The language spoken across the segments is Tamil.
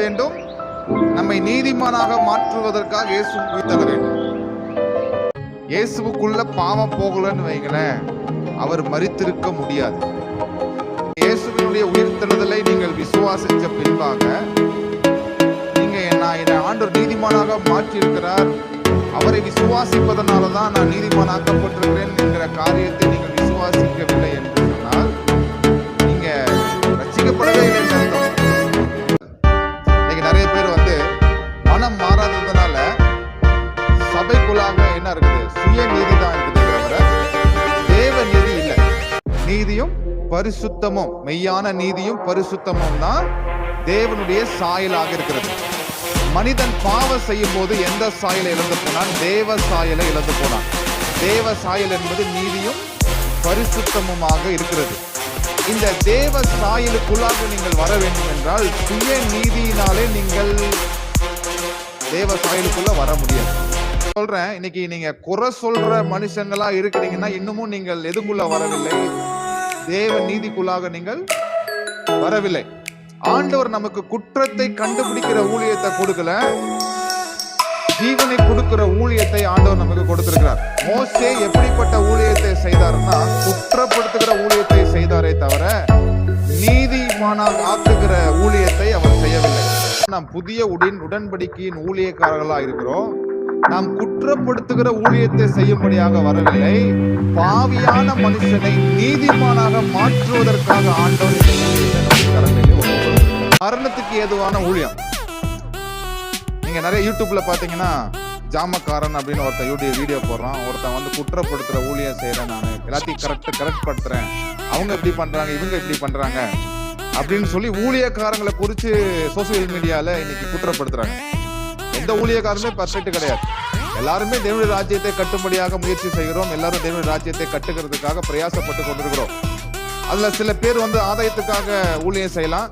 வேண்டும், நம்மை நீதிமானாக மாற்றுவதற்காக இயேசு உயிர்த்தெழ வேண்டும். இயேசுவுக்குள்ள பாவம் போகலன்னு வைங்களேன், அவர் மரித்திருக்க முடியாது. இயேசுவினுடைய உயிர்த்தெழுதலை நீங்கள் விசுவாசித்த பின்பாக என்னை ஆண்டவர் நீதிமானாக மாற்றியிருக்கிறார், அவரை விசுவாசிப்பதனாலதான் நான் நீதிமானாக்கப்பட்டிருக்கிறேன் என்கிற காரியத்தை நீங்கள் விசுவாசிக்கவில்லை என்று சொன்னால் நீங்க ரட்சிக்கப்படவே இல்லை என்று அர்த்தம். இன்னைக்கு நிறைய பேர் மனம் மாறாததுனால சபைக்குள்ளாக என்ன இருக்குது, சுய நீதி தான் இருக்குது தவிர தேவ நீதி இல்லை. நீதியும் பரிசுத்தமும், மெய்யான நீதியும் பரிசுத்தமும் தான் தேவனுடைய சாயலாக இருக்கிறது. மனிதன் பாவம் செய்யும் போது எந்த சாயலை இழந்து போனான்? தேவ சாயலை இழந்து போனான். தேவ சாயல் என்பது நீதியும் பரிசுத்தமுமாக இருக்கிறது. இந்த தேவ சாயலுக்குள்ளாக நீங்கள் வர வேண்டும் என்றால் சுய நீதியினாலே நீங்கள் தேவ சாயலுக்குள்ள வர முடியாது. சொல்றேன், இன்னைக்கு நீங்க குறை சொல்ற மனுஷங்களா இருக்கிறீங்கன்னா இன்னமும் நீங்கள் எதுக்குள்ள வரவில்லை, தேவ நீதிக்குள்ளாக நீங்கள் வரவில்லை. ஆண்டவர் நமக்கு குற்றத்தை கண்டுபிடிக்கிற ஊழியத்தை கொடுக்கல, ஜீவனை கொடுக்கிற ஊழியத்தை ஆண்டவர் நமக்கு கொடுத்திருக்கிறார். மோசே எப்படிப்பட்ட ஊழியத்தை செய்தார்னா, குற்றப்படுத்துகிற ஊழியத்தை செய்தாரே தவிர நீதிமானாக ஆக்குகிற ஊழியத்தை அவர் செய்யவில்லை. நாம் புதிய உடன்படிக்கையின் ஊழியக்காரர்களா இருக்கிறோம். நாம் குற்றப்படுத்துகிற ஊழியத்தை செய்யும்படியாக வரவில்லை, பாவியான மனுஷனை நீதிமானாக மாற்றுவதற்காக ஆண்டவர் மரணத்துக்கு ஏதுவான ஊழியம். நீங்க நிறைய யூடியூப்ல பாத்தீங்கன்னா ஜாமக்காரன் அப்படின்னு ஒருத்தன் வீடியோ போடுறான். ஒருத்தன் குற்றப்படுத்துற ஊழியம் செய்யறேன், நான் எல்லாத்தையும் கரெக்ட் படுத்துறேன், அவங்க இப்படி பண்றாங்க, இவங்க இப்படி பண்றாங்க அப்படின்னு சொல்லி ஊழியக்காரங்களை குறிச்சு சோசியல் மீடியால இன்னைக்கு குற்றப்படுத்துறாங்க. எந்த ஊழியக்காரமே பர்ஃபெக்ட் கிடையாது. எல்லாருமே தேவனுடைய ராஜ்யத்தை கட்டும்படியாக முயற்சி செய்கிறோம். எல்லாரும் தேவனுடைய ராஜ்யத்தை கட்டுகிறதுக்காக பிரயாசப்பட்டு கொண்டிருக்கிறோம். அதுல சில பேர் ஆதாயத்துக்காக ஊழியம் செய்யலாம்,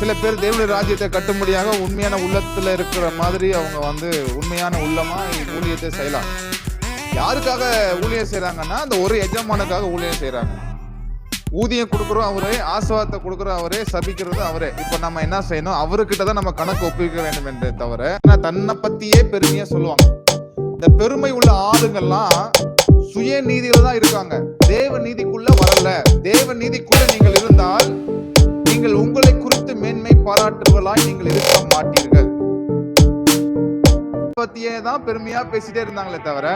சில பேர் தேவனுடைய ராஜ்யத்தை கட்டும்படியாக உண்மையான உள்ளத்துல இருக்கிற மாதிரி அவங்க உண்மையான உள்ளமா ஊழியத்தை செய்யலாம். யாருக்காக ஊழியம் செய்யறாங்கன்னா அந்த ஒரு எஜமானுக்காக ஊழியம் செய்யறாங்க. ஊதியம் கொடுக்குறோம் அவரே, ஆசீர்வாதத்தை கொடுக்குறோம் அவரே, சபிக்கிறது அவரே. இப்ப நம்ம என்ன செய்யணும், அவர்கிட்டதான் நம்ம கணக்கு ஒப்புவிக்க வேண்டும் என்றே தவிர தன்னை பத்தியே பெருமையா சொல்லுவாங்க. இந்த பெருமை உள்ள ஆளுங்கள்லாம் சுய நீதியில தான் இருக்காங்க, தேவ நீதிக்குள்ள வரல. தேவ நீதிக்குள்ள நீங்கள் இருந்தால் நீங்கள் உங்களை குறித்து மேன்மை பாராட்டுவர்களாய் நீங்கள் இருக்க மாட்டீர்கள். பத்தியே தான் பெருமையா பேசிட்டே இருந்தாங்களே தவிர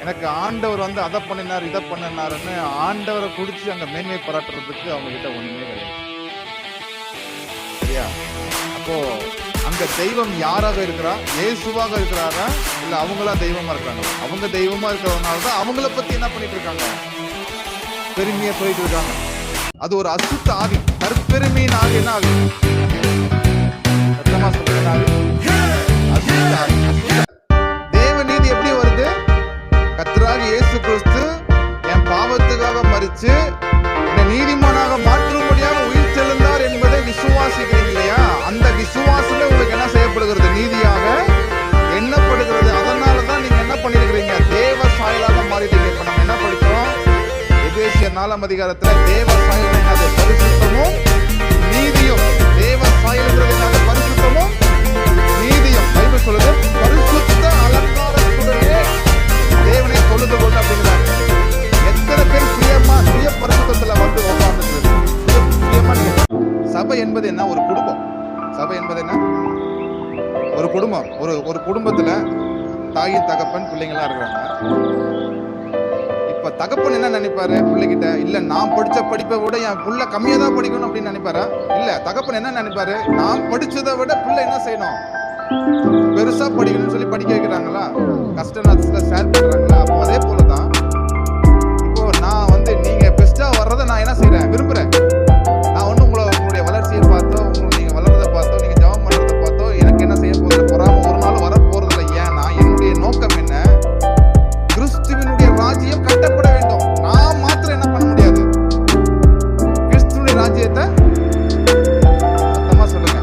எனக்கு ஆண்டவர் அதை பண்ணினார் இதை பண்ணினாருன்னு ஆண்டவரை குடிச்சு அங்க மேன்மை பாராட்டுறதுக்கு அவங்க கிட்ட ஒண்ணுமே கிடையாது. சரியா? அப்போ அங்க தெய்வம் யாராக இருக்கிறா? இயேசுவாக இருக்கிறாரா இல்ல அவங்களா தெய்வமா இருக்காங்க? அவங்க தெய்வமா இருக்கிறதுனாலதான் அவங்கள பத்தி என்ன பண்ணிட்டு இருக்காங்க, பெருமையா சொல்லிட்டு இருக்காங்க. அது ஒரு அசுத்த ஆவி, கற்பெருமையின் ஆவி. என்ன ஆவி? சத்தமா சொல்லுங்க, அசுத்த ஆவி. தேவ நீதி எப்படி வருது? கர்த்தராகிய இயேசு கிறிஸ்து என் பாவத்துக்காக மரிச்சு என்னை நீதிமானாக மாற்றும்படியாக உயிர் தெழுந்தார் என்பதை விசுவாசிக்கிறீங்க இல்லையா? அந்த விசுவாசமே உங்களுக்கு என்ன செய்யப்படுகிறது? நீதியாக எண்ணப்படுகிறது. அதனாலதான் நீங்க என்ன பண்ணிருக்கிறீங்க? தேவ சாயலாக மாறிட்டீங்க. இப்ப நம்ம என்ன படிக்கிறோம்? எபேசியர் 4ஆம் அதிகாரத்துல தேவ சாயல் என்னது? பரிசுத்தமும் நீதியும். தேவ சாயல்ங்கிறதுனால பரிசுத்தமும் நீதியும். பைபிள் சொல்லுது, பரிசுத்த அலங்காரத்துடனே தேவனை தொழுது கொண்டு அப்படிங்கிறாங்க. எத்தனை பேர் சுய பரிசுத்தத்துல உட்கார்ந்து சுயமா? சபை என்பது என்ன? ஒரு குடும்பம். சபை என்பது என்ன? ஒரு குடும்பம். ஒரு குடும்பத்துல தாயின் தகப்பன் பிள்ளைங்களா இருக்கிறாங்க. இப்ப தகப்பன் என்ன நினைப்பாரு பிள்ளைகிட்ட? இல்ல நான் படிச்ச படிப்பை விட என் புள்ள கம்மியா தான் படிக்கணும் அப்படின்னு நினைப்பாரா? இல்ல, தகப்பன் என்ன நினைப்பாரு? நான் படிச்சதை விட பிள்ளை என்ன செய்யணும், பெருசா படிக்கணும்னு சொல்லி படிக்க வைக்கிறாங்களா? கஷ்ட நேரத்துல ஷேர் பண்றாங்களா? அப்போ அதே போலதான் இப்போ நான் நீங்க பெஸ்டா வர்றதை நான் என்ன செய்யறேன், விரும்புறேன். நான் உங்களுடைய வளர்ச்சியை பார்த்தோ, நீங்க வளர்றதை பார்த்தோ, நீங்க ஜெபம் பண்றதை பார்த்தோ எனக்கு என்ன செய்ய போறது? பொறாம ஒரு நாள் வர போறதில்லை. ஏன்னா என்னுடைய நோக்கம் என்ன? கிறிஸ்துவினுடைய ராஜ்யம் கட்டப்பட வேண்டும். நான் மாத்திரம் என்ன பண்ண முடியாது? கிறிஸ்துவினுடைய ராஜ்யத்தை சத்தமா சொல்லுங்க,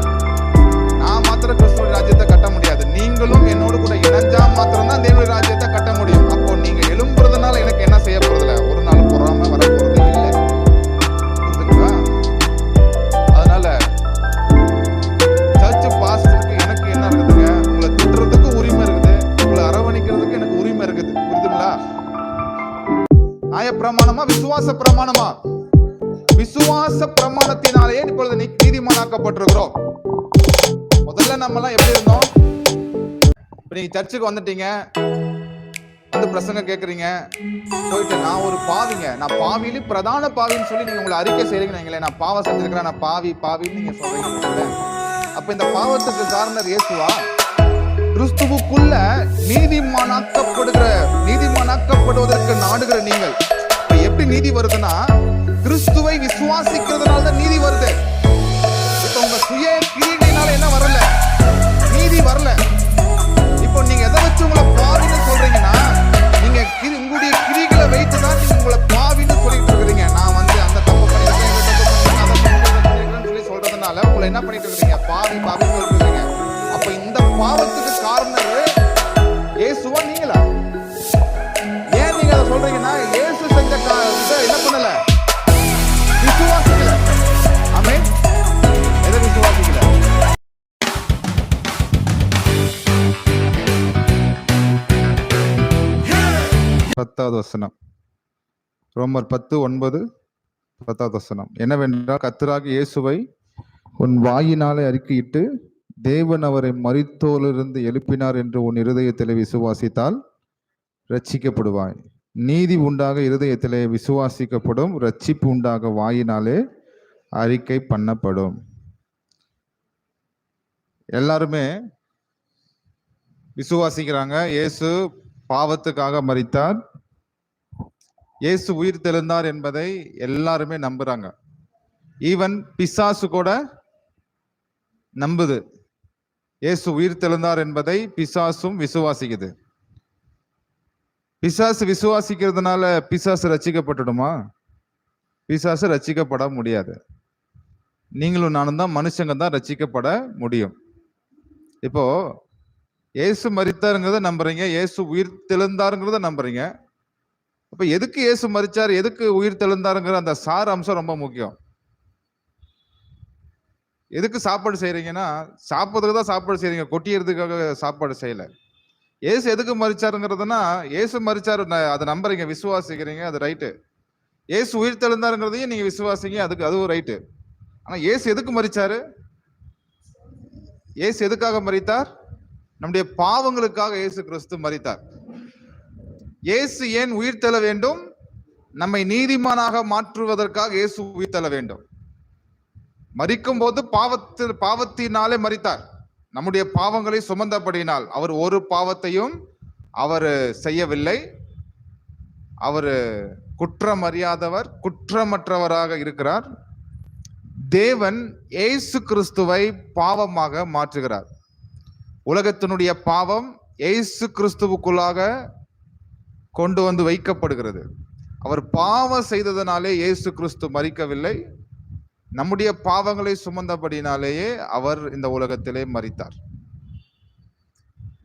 நான் மாத்திரம் கிறிஸ்துவினுடைய ராஜ்யத்தை கட்ட முடியாது. நீங்களும் என்னோடு கூட இணைஞ்சா மாத்திரம் தான் தேவனுடைய ராஜ்யத்தை கட்ட முடியும். அப்போ நீங்க எழும்புறதுனால எனக்கு என்ன செய்ய போறதில்ல? ஒரு நாள் பொறாம வர போறது இல்லை. விசுவாச பிரமாணமா? விசுவாச பிரமாணத்தினாலேயே இப்பொழுது நீதிமானாக்கப்பட்டிருக்கிறோம். முதல்ல நம்ம எல்லாம் எப்படி இருந்தோம்? நீங்க சர்ச்சுக்கு வந்துட்டீங்க, வந்து பிரசங்கம் கேட்குறீங்க, போயிட்டு நான் ஒரு பாவிங்க, நான் பாவியில பிரதான பாவின்னு சொல்லி நீங்க உங்களை அறிக்கை செய்றீங்கன்னு, நான் பாவம் செஞ்சிருக்கிறேன், நான் பாவின்னு நீங்க சொல்றீங்க. அப்ப இந்த பாவத்துக்கு காரணம் இயேசுவா? கிறிஸ்துவுக்குள்ள நீதிமானாக்கப்படுவதற்கு நாடுகிற நீங்கள் எப்படி நீதி வருதுன்னா, கிறிஸ்துவை விசுவாசிக்கிறதுனால தான் நீதி வருது. இப்ப உங்க சுய கிரியையினால என்ன வரல? நீதி வரல. இப்போ நீங்க எதை வச்சு உங்களை பாவின்னு சொல்றீங்கன்னா, நீங்க உங்களுடைய கிரிகளை வைத்துதான் நீங்க உங்களை பாவின்னு சொல்லிட்டு இருக்கிறீங்க. நான் வந்து அந்த தப்பு பண்ணிருக்கேன், இந்த தப்பு பண்ணிருக்கேன் சொல்லி சொல்றதுனால உங்களை என்ன பண்ணிட்டு இருக்கீங்க? பாவின்னு சொல்றீங்க. அப்ப இந்த பாவத்துக்கு காரணம் இயேசுவா நீங்களா? ஏன் நீங்க அதை சொல்றீங்கன்னா, இயேசு செஞ்ச என்ன பண்ணல? விசுவாசிக்கல. ஆமென். எதை விசுவாசிக்கல? 10வது வசனம், ரோமர் 10:9, 10வது வசனம். என்னவென்றால், கர்த்தராகிய இயேசுவை உன் வாயினாலே அறிக்கையிட்டு தேவன் அவரை மரித்தோரிலிருந்து எழுப்பினார் என்று உன் இருதயத்திலே விசுவாசித்தால் ரட்சிக்கப்படுவாய். நீதி உண்டாக இருதயத்திலே விசுவாசிக்கப்படும், ரட்சிப்பு உண்டாக வாயினாலே அறிக்கை பண்ணப்படும். எல்லாருமே விசுவாசிக்கிறாங்க, இயேசு பாவத்துக்காக மரித்தார், இயேசு உயிர் தெழுந்தார் என்பதை எல்லாருமே நம்புறாங்க. ஈவன் பிசாசு கூட நம்புது. இயேசு உயிர் தெழுந்தார் என்பதை பிசாசும் விசுவாசிக்குது. பிசாசு விசுவாசிக்கிறதுனால பிசாசு ரட்சிக்கப்பட்டுடுமா? பிசாசு ரட்சிக்கப்பட முடியாது. நீங்களும் நானும் தான், மனுஷங்க தான் ரட்சிக்கப்பட முடியும். இப்போ இயேசு மரித்தாருங்கிறத நம்புறீங்க, இயேசு உயிர் தெழுந்தாருங்கிறத நம்புறீங்க. அப்ப எதுக்கு இயேசு மரிச்சார், எதுக்கு உயிர் தெழுந்தாருங்கிற அந்த சார அம்சம் ரொம்ப முக்கியம். எதுக்கு சாப்பாடு செய்யறீங்கன்னா, சாப்பிட்றதுக்கு தான் சாப்பாடு செய்றீங்க, கொட்டியறதுக்காக சாப்பாடு செய்யல. இயேசு எதுக்கு மரிச்சாருங்கிறதுனா, இயேசு மரிச்சாரு, அதை நம்புறீங்க, விசுவாசிக்கிறீங்க, அது ரைட்டு. இயேசு உயிர் தெழுந்தாருங்கிறதையும் நீங்க விசுவாசிங்க, அதுவும் ரைட்டு. ஆனா இயேசு எதுக்கு மரிச்சாரு? இயேசு எதுக்காக மரித்தார்? நம்முடைய பாவங்களுக்காக இயேசு கிறிஸ்து மரித்தார். இயேசு ஏன் உயிர் தெழ வேண்டும்? நம்மை நீதிமானாக மாற்றுவதற்காக இயேசு உயிர் தெழ வேண்டும். மரிக்கும் போது பாவத்தினாலே மரித்தார். நம்முடைய பாவங்களை சுமந்தபடியினால் அவர் ஒரு பாவத்தையும் அவர் செய்யவில்லை. அவர் குற்றம் அறியாதவர், குற்றமற்றவராக இருக்கிறார். தேவன் இயேசு கிறிஸ்துவை பாவமாக மாற்றுகிறார். உலகத்தினுடைய பாவம் இயேசு கிறிஸ்துவுக்குள்ளாக கொண்டு வந்து வைக்கப்படுகிறது. அவர் பாவம் செய்ததனாலே இயேசு கிறிஸ்து மரிக்கவில்லை, நம்முடைய பாவங்களை சுமந்தபடினாலேயே அவர் இந்த உலகத்திலே மரித்தார்.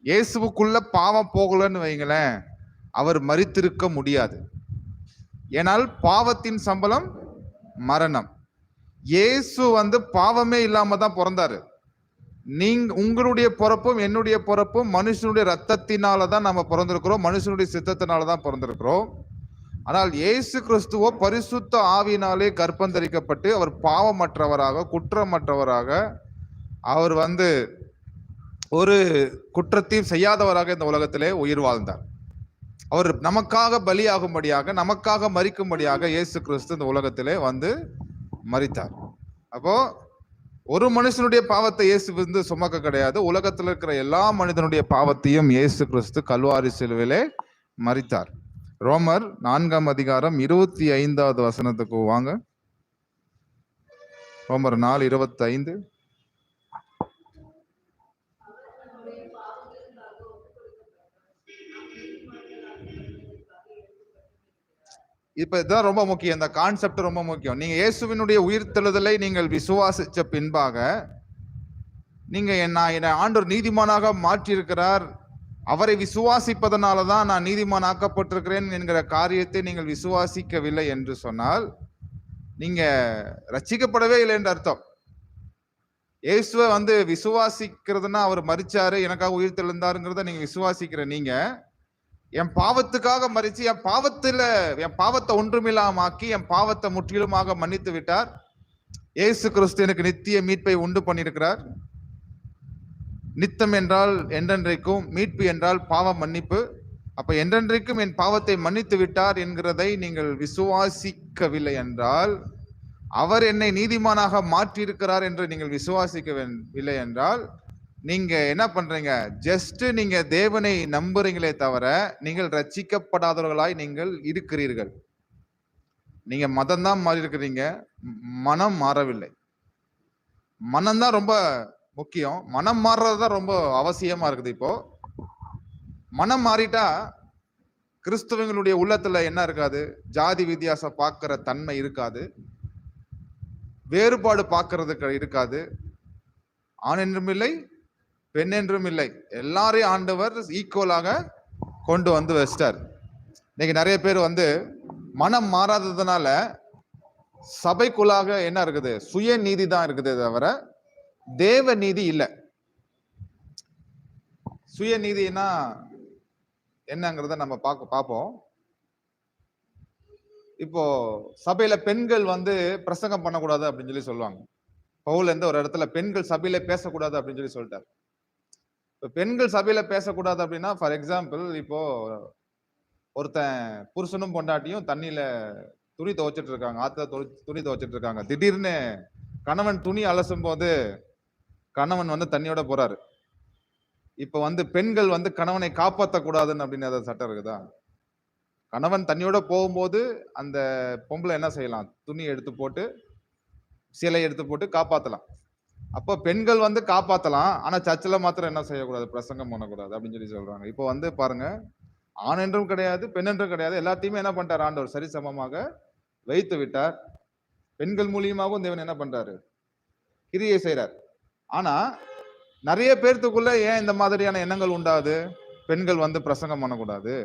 இயேசுவுக்குள்ள பாவம் போகலன்னு வைங்களேன், அவர் மரித்திருக்க முடியாது. ஏனால் பாவத்தின் சம்பளம் மரணம். இயேசு பாவமே இல்லாம தான் பிறந்தாரு. உங்களுடைய பிறப்பும் என்னுடைய பிறப்பும் மனுஷனுடைய ரத்தத்தினால தான் நம்ம பிறந்திருக்கிறோம், மனுஷனுடைய சித்தத்தினால தான் பிறந்திருக்கிறோம். ஆனால் இயேசு கிறிஸ்துவோ பரிசுத்த ஆவியினாலே கர்ப்பம் தரிக்கப்பட்டு அவர் பாவமற்றவராக, குற்றமற்றவராக, அவர் ஒரு குற்றத்தையும் செய்யாதவராக இந்த உலகத்திலே உயிர் வாழ்ந்தார். அவர் நமக்காக பலியாகும்படியாக, நமக்காக மரிக்கும்படியாக இயேசு கிறிஸ்து இந்த உலகத்திலே மரித்தார். அப்போ ஒரு மனுஷனுடைய பாவத்தை இயேசு சுமக்க கிடையாது, உலகத்தில் இருக்கிற எல்லா மனிதனுடைய பாவத்தையும் இயேசு கிறிஸ்து கல்வாரி சிலுவிலே மரித்தார். ரோமர் 4ஆம் அதிகாரம் 25வது வசனத்துக்கு வாங்க. ரோமர் 4:25. இப்ப இதுதான் ரொம்ப முக்கியம், இந்த கான்செப்ட் ரொம்ப முக்கியம். நீங்க இயேசுவினுடைய உயிர்த்தெழுதலை நீங்கள் விசுவாசிச்ச பின்பாக, நீங்க என்ன ஆண்டவர் நீதிமானாக மாற்றி இருக்கிறார், அவரை விசுவாசிப்பதனாலதான் நான் நீதிமான் ஆக்கப்பட்டிருக்கிறேன் என்கிற காரியத்தை நீங்கள் விசுவாசிக்கவில்லை என்று சொன்னால் நீங்க ரட்சிக்கப்படவே இல்லை என்று அர்த்தம். இயேசுவை விசுவாசிக்கிறதுனா அவர் மரிச்சாரு, எனக்காக உயிர் தெழுந்தாருங்கிறத நீங்க விசுவாசிக்கிற நீங்க என் பாவத்துக்காக மறிச்சு என் பாவத்தை ஒன்றுமில்லாமாக்கி என் பாவத்தை முற்றிலுமாக மன்னித்து விட்டார். இயேசு கிறிஸ்து எனக்கு நித்திய மீட்பை உண்டு பண்ணியிருக்கிறார். நித்தம் என்றால் என்றென்றைக்கும், மீட்பு என்றால் பாவ மன்னிப்பு. அப்ப என்றென்றைக்கும் என் பாவத்தை மன்னித்து விட்டார் என்கிறதை நீங்கள் விசுவாசிக்கவில்லை என்றால், அவர் என்னை நீதிமானாக மாற்றியிருக்கிறார் என்று நீங்கள் விசுவாசிக்கவில்லை என்றால், நீங்க என்ன பண்றீங்க? ஜஸ்ட் நீங்க தேவனை நம்புறீங்களே தவிர நீங்கள் ரட்சிக்கப்படாதவர்களாய் நீங்கள் இருக்கிறீர்கள். நீங்க மதம் தான் மாறி இருக்கிறீங்க, மனம் மாறவில்லை. மனம் தான் ரொம்ப முக்கியம். மனம் மாறுறதுதான் ரொம்ப அவசியமா இருக்குது. இப்போ மனம் மாறிட்டா கிறிஸ்துவங்களுடைய உள்ளத்துல என்ன இருக்காது? ஜாதி வித்தியாசம் பார்க்கிற தன்மை இருக்காது, வேறுபாடு பார்க்கறதுக்கு இருக்காது. ஆண் என்றும் இல்லை, பெண் என்றும் இல்லை, எல்லாரையும் ஆண்டவர் ஈக்குவலாக கொண்டு வந்து வச்சிட்டார். இன்னைக்கு நிறைய பேர் மனம் மாறாததுனால சபைக்குள்ளாக என்ன இருக்குது? சுய நீதி தான் இருக்குது தவிர தேவ நீதி இல்லை. சுய நீதினா என்னங்கிறத நம்ம பார்ப்போம். இப்போ சபையில பெண்கள் பிரசங்கம் பண்ணக்கூடாது அப்படின்னு சொல்லி சொல்லுவாங்க. பவுல் ஒரு இடத்துல பெண்கள் சபையில பேசக்கூடாது அப்படின்னு சொல்லி சொல்லிட்டார். பெண்கள் சபையில பேசக்கூடாது அப்படின்னா, ஃபார் எக்ஸாம்பிள், இப்போ ஒருத்தன் புருஷனும் பொண்டாட்டியும் தண்ணியில துணி துவைச்சிட்டு இருக்காங்க, ஆத்துல துணி துவைச்சிட்டு இருக்காங்க. திடீர்னு கணவன் துணி அலசும் போது கணவன் தண்ணியோட போறாரு. இப்ப பெண்கள் கணவனை காப்பாற்றக்கூடாதுன்னு அப்படின்னு ஏதாவது சட்டம் இருக்குதா? கணவன் தண்ணியோட போகும்போது அந்த பொம்பளை என்ன செய்யலாம்? துணி எடுத்து போட்டு, சிலை எடுத்து போட்டு காப்பாத்தலாம். அப்போ பெண்கள் காப்பாத்தலாம், ஆனா சர்ச்சில் மாத்திரம் என்ன செய்யக்கூடாது? பிரசங்கம் பண்ணக்கூடாது அப்படின்னு சொல்லி சொல்றாங்க. இப்போ பாருங்க, ஆண் என்றும் கிடையாது, பெண் என்றும் கிடையாது, எல்லாத்தையுமே என்ன பண்ணிட்டார்? ஆண்டவர் சரி சமமாக வைத்து விட்டார். பெண்கள் மூலியமாகவும் தேவன் என்ன பண்றாரு? கிரியை செய்யறார். ஆனா நிறைய பேர்த்துக்குள்ள ஏன் இந்த மாதிரியான எண்ணங்கள் உண்டாது? பெண்கள் பிரசங்கம் பண்ணக்கூடாது,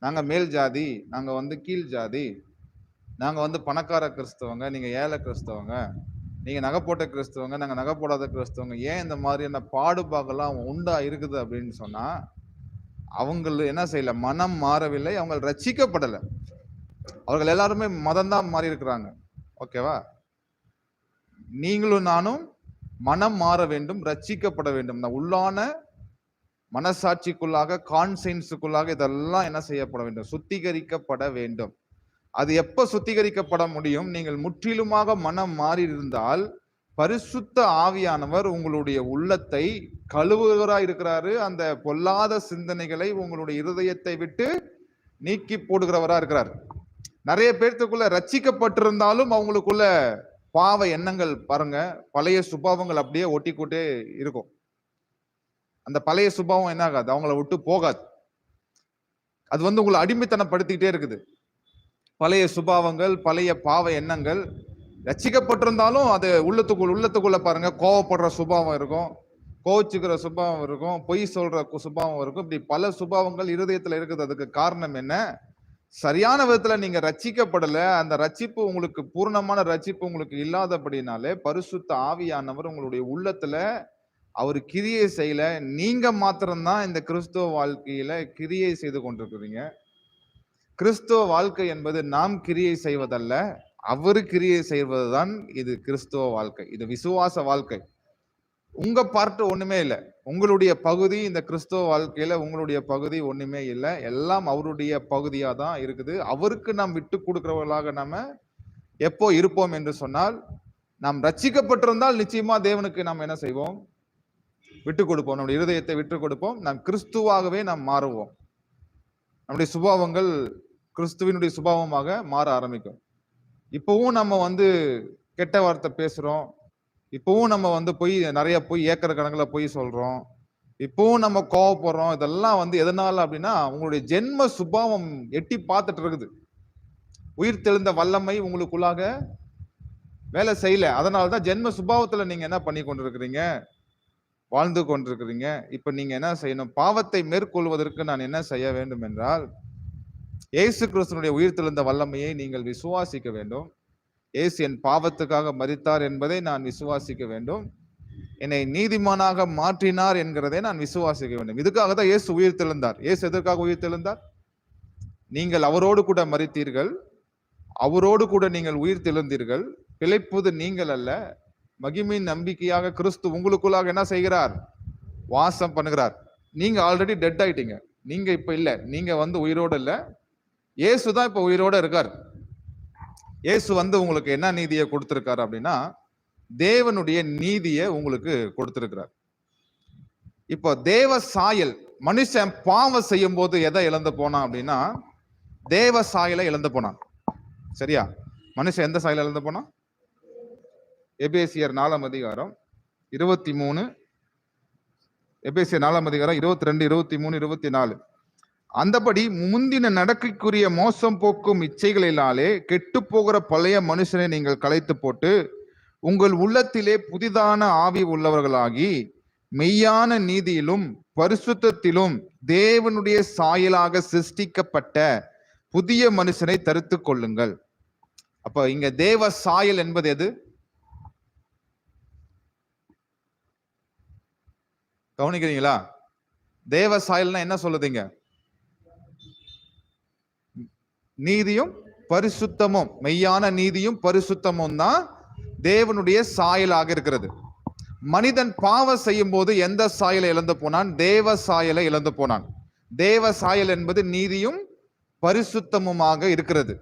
நாங்க மேல் ஜாதி, நாங்க கீழ் ஜாதி, நாங்க பணக்கார கிறிஸ்தவங்க, நீங்க ஏழை கிறிஸ்தவங்க, நீங்க நகை போட்ட கிறிஸ்தவங்க, நாங்க நகை போடாத கிறிஸ்தவங்க, ஏன் இந்த மாதிரியான பாடுபாகெல்லாம் உண்டா இருக்குது அப்படின்னு சொன்னா, அவங்க என்ன செய்யல? மனம் மாறவில்லை, அவங்க ரட்சிக்கப்படலை. அவர்கள் எல்லாருமே மதம் தான் மாறி இருக்கிறாங்க. ஓகேவா? நீங்களும் நானும் மனம் மாற வேண்டும், ரட்சிக்கப்பட வேண்டும். உள்ளான மனசாட்சிக்குள்ளாக, கான்சென்ஸுக்குள்ளாக இதெல்லாம் என்ன செய்யப்பட வேண்டும்? சுத்திகரிக்கப்பட வேண்டும். அது எப்ப சுத்திகரிக்கப்பட முடியும்? நீங்கள் முற்றிலுமாக மனம் மாறி இருந்தால் பரிசுத்த ஆவியானவர் உங்களுடைய உள்ளத்தை கழுவுகிறவராய் இருக்கிறாரு. அந்த பொல்லாத சிந்தனைகளை உங்களுடைய இருதயத்தை விட்டு நீக்கி போடுகிறவரா இருக்கிறார். நிறைய பேர்த்துக்குள்ள ரட்சிக்கப்பட்டிருந்தாலும் அவங்களுக்குள்ள பாவ எண்ணங்கள் பாருங்க, பழைய சுபாவங்கள் அப்படியே ஒட்டிக்கிட்டே இருக்கும். அந்த பழைய சுபாவம் என்ன ஆகாது? அவங்கள விட்டு போகாது. அது உங்களை அடிமைத்தனப்படுத்திக்கிட்டே இருக்குது. பழைய சுபாவங்கள், பழைய பாவ எண்ணங்கள். ரட்சிக்கப்பட்டிருந்தாலும் அது உள்ளத்துக்குள்ள பாருங்க, கோவப்படுற சுபாவம் இருக்கும், கோவிச்சுக்கிற சுபாவம் இருக்கும், பொய் சொல்ற சுபாவம் இருக்கும். இப்படி பல சுபாவங்கள் இருதயத்துல இருக்குது. அதுக்கு காரணம் என்ன? சரியான விதத்துல நீங்க ரட்சிக்கப்படல. அந்த ரட்சிப்பு உங்களுக்கு, பூர்ணமான ரட்சிப்பு உங்களுக்கு இல்லாதபடினாலே பரிசுத்த ஆவியானவர் உங்களுடைய உள்ளத்துல அவர் கிரியை செய்யல. நீங்க மாத்திரம்தான் இந்த கிறிஸ்துவ வாழ்க்கையில கிரியை செய்து கொண்டிருக்கிறீங்க. கிறிஸ்துவ வாழ்க்கை என்பது நாம் கிரியை செய்வதல்ல, அவரு கிரியை செய்வதுதான் இது கிறிஸ்துவ வாழ்க்கை. இது விசுவாச வாழ்க்கை. உங்க பார்ட் ஒண்ணுமே இல்லை. உங்களுடைய பகுதி இந்த கிறிஸ்துவ வாழ்க்கையில உங்களுடைய பகுதி ஒண்ணுமே இல்லை. எல்லாம் அவருடைய பகுதியா தான் இருக்குது. அவருக்கு நாம் விட்டு கொடுக்கிறவர்களாக நம்ம எப்போ இருப்போம் என்று சொன்னால், நாம் ரட்சிக்கப்பட்டிருந்தால் நிச்சயமா தேவனுக்கு நாம் என்ன செய்வோம்? விட்டு கொடுப்போம். நம்முடைய இருதயத்தை விட்டு கொடுப்போம். நாம் கிறிஸ்துவாகவே நாம் மாறுவோம். நம்முடைய சுபாவங்கள் கிறிஸ்துவினுடைய சுபாவமாக மாற ஆரம்பிக்கும். இப்பவும் நம்ம கெட்ட வார்த்தை பேசுறோம், இப்பவும் நம்ம நிறைய ஏக்கர் கணக்கில் பொய் சொல்றோம், இப்பவும் நம்ம கோவப்படுறோம். இதெல்லாம் எதனால அப்படின்னா, உங்களுடைய ஜென்ம சுபாவம் எட்டி பார்த்துட்டு இருக்குது. உயிர் தெழுந்த வல்லமை உங்களுக்குள்ளாக வேலை செய்யல. அதனாலதான் ஜென்ம சுபாவத்துல நீங்க என்ன பண்ணி கொண்டிருக்கிறீங்க? வாழ்ந்து கொண்டிருக்கிறீங்க. இப்ப நீங்க என்ன செய்யணும்? பாவத்தை மேற்கொள்வதற்கு நான் என்ன செய்ய வேண்டும் என்றால், இயேசு கிறிஸ்துவினுடைய உயிர்த்தெழுந்த வல்லமையை நீங்கள் விசுவாசிக்க வேண்டும். இயேசு என் பாவத்துக்காக மரித்தார் என்பதை நான் விசுவாசிக்க வேண்டும். என்னை நீதிமானாக மாற்றினார் என்கிறதை நான் விசுவாசிக்க வேண்டும். இதுக்காக தான் இயேசு உயிர்த்தெழுந்தார். இயேசு எதற்காக உயிர்த்தெழுந்தார்? நீங்கள் அவரோடு கூட மரித்தீர்கள், அவரோடு கூட நீங்கள் உயிர் தெழுந்தீர்கள். பிழைப்பது நீங்கள் அல்ல, மகிமையின் நம்பிக்கையாக கிறிஸ்து உங்களுக்குள்ளாக என்ன செய்கிறார்? வாசம் பண்ணுகிறார். நீங்க ஆல்ரெடி டெட் ஆயிட்டீங்க. நீங்க இப்ப இல்ல, நீங்க வந்து உயிரோடு இல்ல, இயேசு தான் இப்ப உயிரோட இருக்கார். இயேசு வந்து உங்களுக்கு என்ன நீதியை கொடுத்திருக்காரு அப்படின்னா, தேவனுடைய நீதியை உங்களுக்கு கொடுத்திருக்கிறார். இப்போ தேவ சாயல், மனுஷன் பாவம் செய்யும் போது எதை இழந்து போனான் அப்படின்னா, தேவ சாயலை இழந்து போனான். சரியா? மனுஷன் எந்த சாயலை இழந்து போனான்? எபேசியர் 4 அதிகாரம் 23, எபேசியர் 4 அதிகாரம் 22, 23, 24. அந்தபடி முந்தின நடக்கைக்குரிய மோசம் போக்கும் இச்சைகளினாலே கெட்டு போகிற பழைய மனுஷனை நீங்கள் களைத்து போட்டு உங்கள் உள்ளத்திலே புதிதான ஆவி உள்ளவர்களாகி மெய்யான நீதியிலும் பரிசுத்தத்திலும் தேவனுடைய சாயலாக சிருஷ்டிக்கப்பட்ட புதிய மனுஷனை தரித்து கொள்ளுங்கள். அப்ப இங்க தேவ சாயல் என்பது எது? கவனிக்கிறீங்களா? தேவ சாயல்னா என்ன சொல்லுதுங்க? நீதியும் பரிசுத்தமும், மெய்யான நீதியும் பரிசுத்தமும் தான் தேவனுடைய சாயலாக இருக்கிறது. மனிதன் பாவம் செய்யும் போது எந்த சாயலை இழந்து போனான்? தேவ சாயலை இழந்து போனான். தேவ சாயல் என்பது நீதியும் பரிசுத்தமுமாக இருக்கிறது.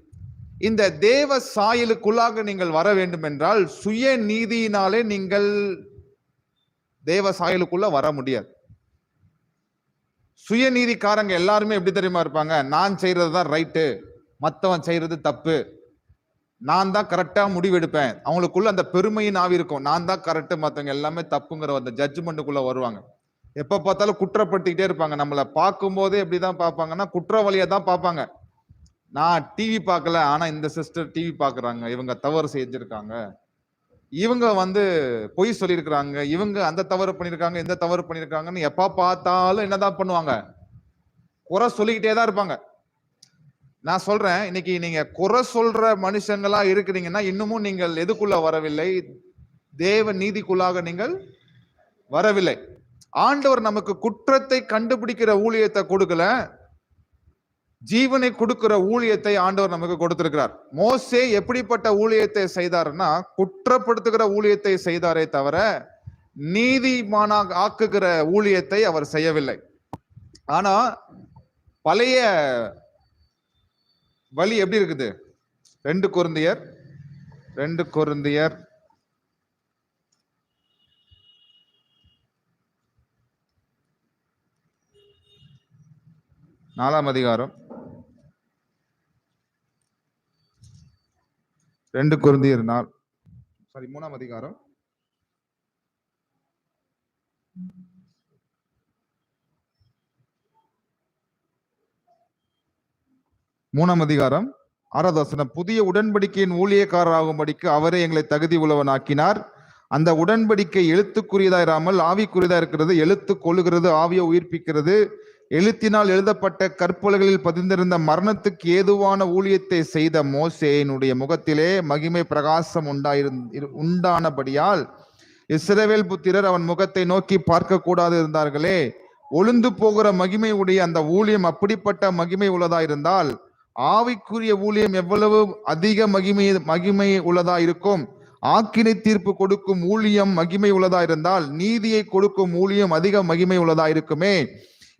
இந்த தேவ சாயலுக்குள்ளாக நீங்கள் வர வேண்டும் என்றால் சுய நீதியினாலே நீங்கள் தேவ சாயலுக்குள்ள வர முடியாது. சுயநீதிக்காரங்க எல்லாருமே எப்படி தெரியுமா இருப்பாங்க? நான் செய்யறது தான் ரைட்டு, மற்றவன் செய்யறது தப்பு, நான் தான் கரெக்டா முடிவெடுப்பேன். அவங்களுக்குள்ள அந்த பெருமையின் ஆவி இருக்கும். நான் தான் கரெக்ட், மற்றவங்க எல்லாமே தப்புங்கிற அந்த ஜட்ஜ்மெண்ட்டுக்குள்ள வருவாங்க. எப்ப பார்த்தாலும் குற்றப்படுத்திக்கிட்டே இருப்பாங்க. நம்மளை பார்க்கும் போதே எப்படிதான் பார்ப்பாங்கன்னா குற்றவாளியா தான் பார்ப்பாங்க. நான் டிவி பார்க்கல, ஆனா இந்த சிஸ்டர் டிவி பார்க்கறாங்க, இவங்க தவறு செஞ்சிருக்காங்க, இவங்க வந்து பொய் சொல்லியிருக்கிறாங்க, இவங்க அந்த தவறு பண்ணியிருக்காங்க, இந்த தவறு பண்ணியிருக்காங்கன்னு எப்ப பார்த்தாலும் என்னதான் பண்ணுவாங்க? குறை சொல்லிக்கிட்டே தான் இருப்பாங்க. நான் சொல்றேன், இன்னைக்கு நீங்க குறை சொல்ற மனுஷங்களா இருக்கிறீங்கன்னா இன்னமும் நீங்கள் எதுக்குள்ள வரவில்லை? தேவ நீதிக்குள்ளாக நீங்கள் வரவில்லை. ஆண்டவர் நமக்கு குற்றத்தை கண்டுபிடிக்கிற ஊழியத்தை கொடுக்கல, ஜீவனை கொடுக்கிற ஊழியத்தை ஆண்டவர் நமக்கு கொடுத்திருக்கிறார். மோசே எப்படிப்பட்ட ஊழியத்தை செய்தார்னா, குற்றப்படுத்துகிற ஊழியத்தை செய்தாரே தவிர நீதிமானாக ஆக்குகிற ஊழியத்தை அவர் செய்யவில்லை. ஆனா பழைய வழி எப்படி இருக்குது? 2 கொரிந்தியர் 4 அதிகாரம் 2 கொரிந்தியர் 3 அதிகாரம் 3 அதிகாரம் 6வது வசனம். புதிய உடன்படிக்கையின் ஊழியக்காரராகும்படிக்கு அவரே எங்களை தகுதி உள்ளவனாக்கினார். அந்த உடன்படிக்கை எழுத்துக்குரியதாயிராமல் ஆவிக்குரியதா இருக்கிறது. எழுத்து கொள்ளுகிறது, ஆவியை உயிர்ப்பிக்கிறது. எழுத்தினால் எழுதப்பட்ட கற்பலகளில் பதிந்திருந்த மரணத்துக்கு ஏதுவான ஊழியத்தை செய்த மோசேயினுடைய முகத்திலே மகிமை பிரகாசம் உண்டானபடியால் இஸ்ரவேல் புத்திரர் அவன் முகத்தை நோக்கி பார்க்க கூடாது இருந்தார்களே. ஒளிந்து போகிற மகிமை உடைய அந்த ஊழியம் அப்படிப்பட்ட மகிமை உள்ளதா இருந்தால் ஆவிக்குரிய ஊழியம் எவ்வளவு அதிக மகிமை உள்ளதா இருக்கும்? ஆக்கினை தீர்ப்பு கொடுக்கும் ஊழியம் மகிமை உள்ளதா இருந்தால் நீதியை கொடுக்கும் ஊழியம் அதிக மகிமை உள்ளதா இருக்குமே.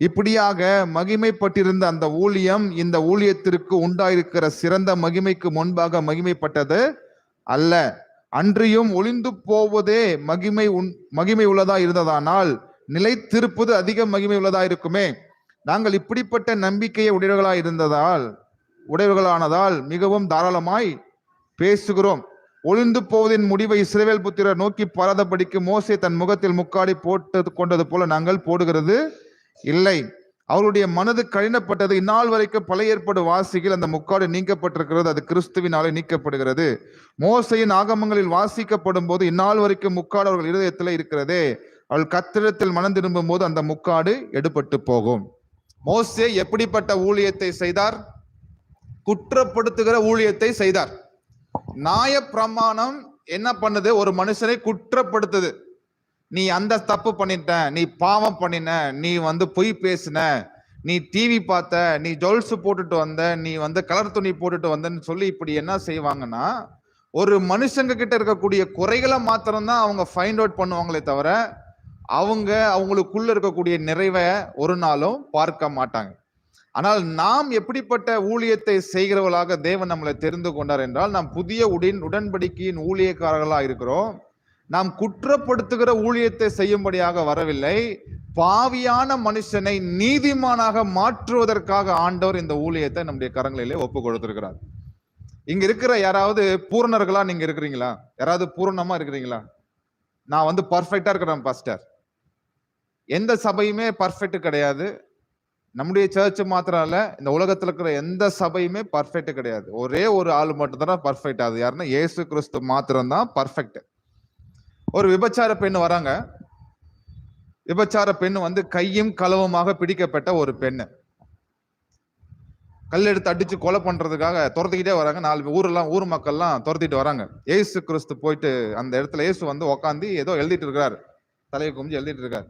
இப்படியாக மகிமைப்பட்டிருந்த அந்த ஊழியம் இந்த ஊழியத்திற்கு உண்டாயிருக்கிற சிறந்த மகிமைக்கு முன்பாக மகிமைப்பட்டது அல்ல. அன்றியும் ஒளிந்து போவதே மகிமை உள்ளதா இருந்ததானால் நிலைத்திருப்பது அதிக மகிமை உள்ளதா இருக்குமே. நாங்கள் இப்படிப்பட்ட நம்பிக்கையை உடையவர்களானதால் மிகவும் தாராளமாய் பேசுகிறோம். ஒளிந்து போவதின் முடிவை இஸ்ரவேல் புத்திரர் நோக்கி பாராதபடிக்கு மோசே தன் முகத்தில் முக்காடி கொண்டது போல நாங்கள் போடுகிறது இல்லை. அவருடைய மனது கடினப்பட்டது. இந்நாள் வரைக்கும் பழைய ஏற்பாடு வாசிகள் அந்த முக்காடு நீக்கப்பட்டிருக்கிறது. அது கிறிஸ்துவினாலே நீக்கப்படுகிறது. மோசையின் ஆகமங்களில் வாசிக்கப்படும் போது இந்நாள் வரைக்கும் முக்காடு அவர்கள் இருதயத்தில் இருக்கிறதே. அவள் கர்த்தரிடத்தில் மனம் திரும்பும் போது அந்த முக்காடு எடுபட்டு போகும். மோசே எப்படிப்பட்ட ஊழியத்தை செய்தார்? குற்றப்படுத்துகிற ஊழியத்தை செய்தார். நியாய பிரமாணம் என்ன பண்ணுது? ஒரு மனுஷனை குற்றப்படுத்துது. நீ அந்த தப்பு பண்ணிட்ட, நீ பாவம் பண்ணின, நீ வந்து பொய் பேசின, நீ டிவி பார்த்த, நீ ஜுவல்ஸ் போட்டுட்டு வந்த, நீ வந்து கலர் துணி போட்டுட்டு வந்தன்னு சொல்லி இப்படி என்ன செய்வாங்கன்னா, ஒரு மனுஷங்க கிட்ட இருக்கக்கூடிய குறைகளை மாத்திரம்தான் அவங்க ஃபைண்ட் அவுட் பண்ணுவாங்களே தவிர, அவங்களுக்குள்ள இருக்கக்கூடிய நிறைவை ஒரு நாளும் பார்க்க மாட்டாங்க. ஆனால் நாம் எப்படிப்பட்ட ஊழியத்தை செய்கிறவர்களாக தேவன் நம்மளை தெரிந்து கொண்டார் என்றால், நாம் புதிய உடன்படிக்கையின் ஊழியக்காரர்களாக இருக்கிறோம். நாம் குற்றப்படுத்துகிற ஊழியத்தை செய்யும்படியாக வரவில்லை. பாவியான மனுஷனை நீதிமானாக மாற்றுவதற்காக ஆண்டவர் இந்த ஊழியத்தை நம்முடைய கரங்களிலே ஒப்பு கொடுத்திருக்கிறார். இங்க இருக்கிற யாராவது பூரணர்களா நீங்க இருக்கிறீங்களா? யாராவது பூரணமா இருக்கிறீங்களா? நான் வந்து பர்ஃபெக்டா இருக்கிறேன் பாஸ்டர். எந்த சபையுமே பர்ஃபெக்ட் கிடையாது. நம்முடைய சர்ச் மாத்திரம் இல்ல, இந்த உலகத்துல இருக்கிற எந்த சபையுமே பர்ஃபெக்ட் கிடையாது. ஒரே ஒரு ஆள் மட்டும் தான் பர்ஃபெக்ட். அது யாருன்னா இயேசு கிறிஸ்து மாத்திரம் தான் பர்ஃபெக்ட். ஒரு விபச்சார பெண் வராங்க. விபச்சார பெண் வந்து கையும் களவுமாக பிடிக்கப்பட்ட ஒரு பெண்ணு. கல் எடுத்து அடிச்சு கொலை பண்றதுக்காக துரத்திக்கிட்டே வராங்க. 4 ஊர் மக்கள்லாம் துரத்திட்டு வராங்க. ஏசு கிறிஸ்து போயிட்டு அந்த இடத்துல ஏசு வந்து உக்காந்து ஏதோ எழுதிட்டு இருக்கிறாரு. தலையை குமிஞ்சு எழுதிட்டு இருக்காரு.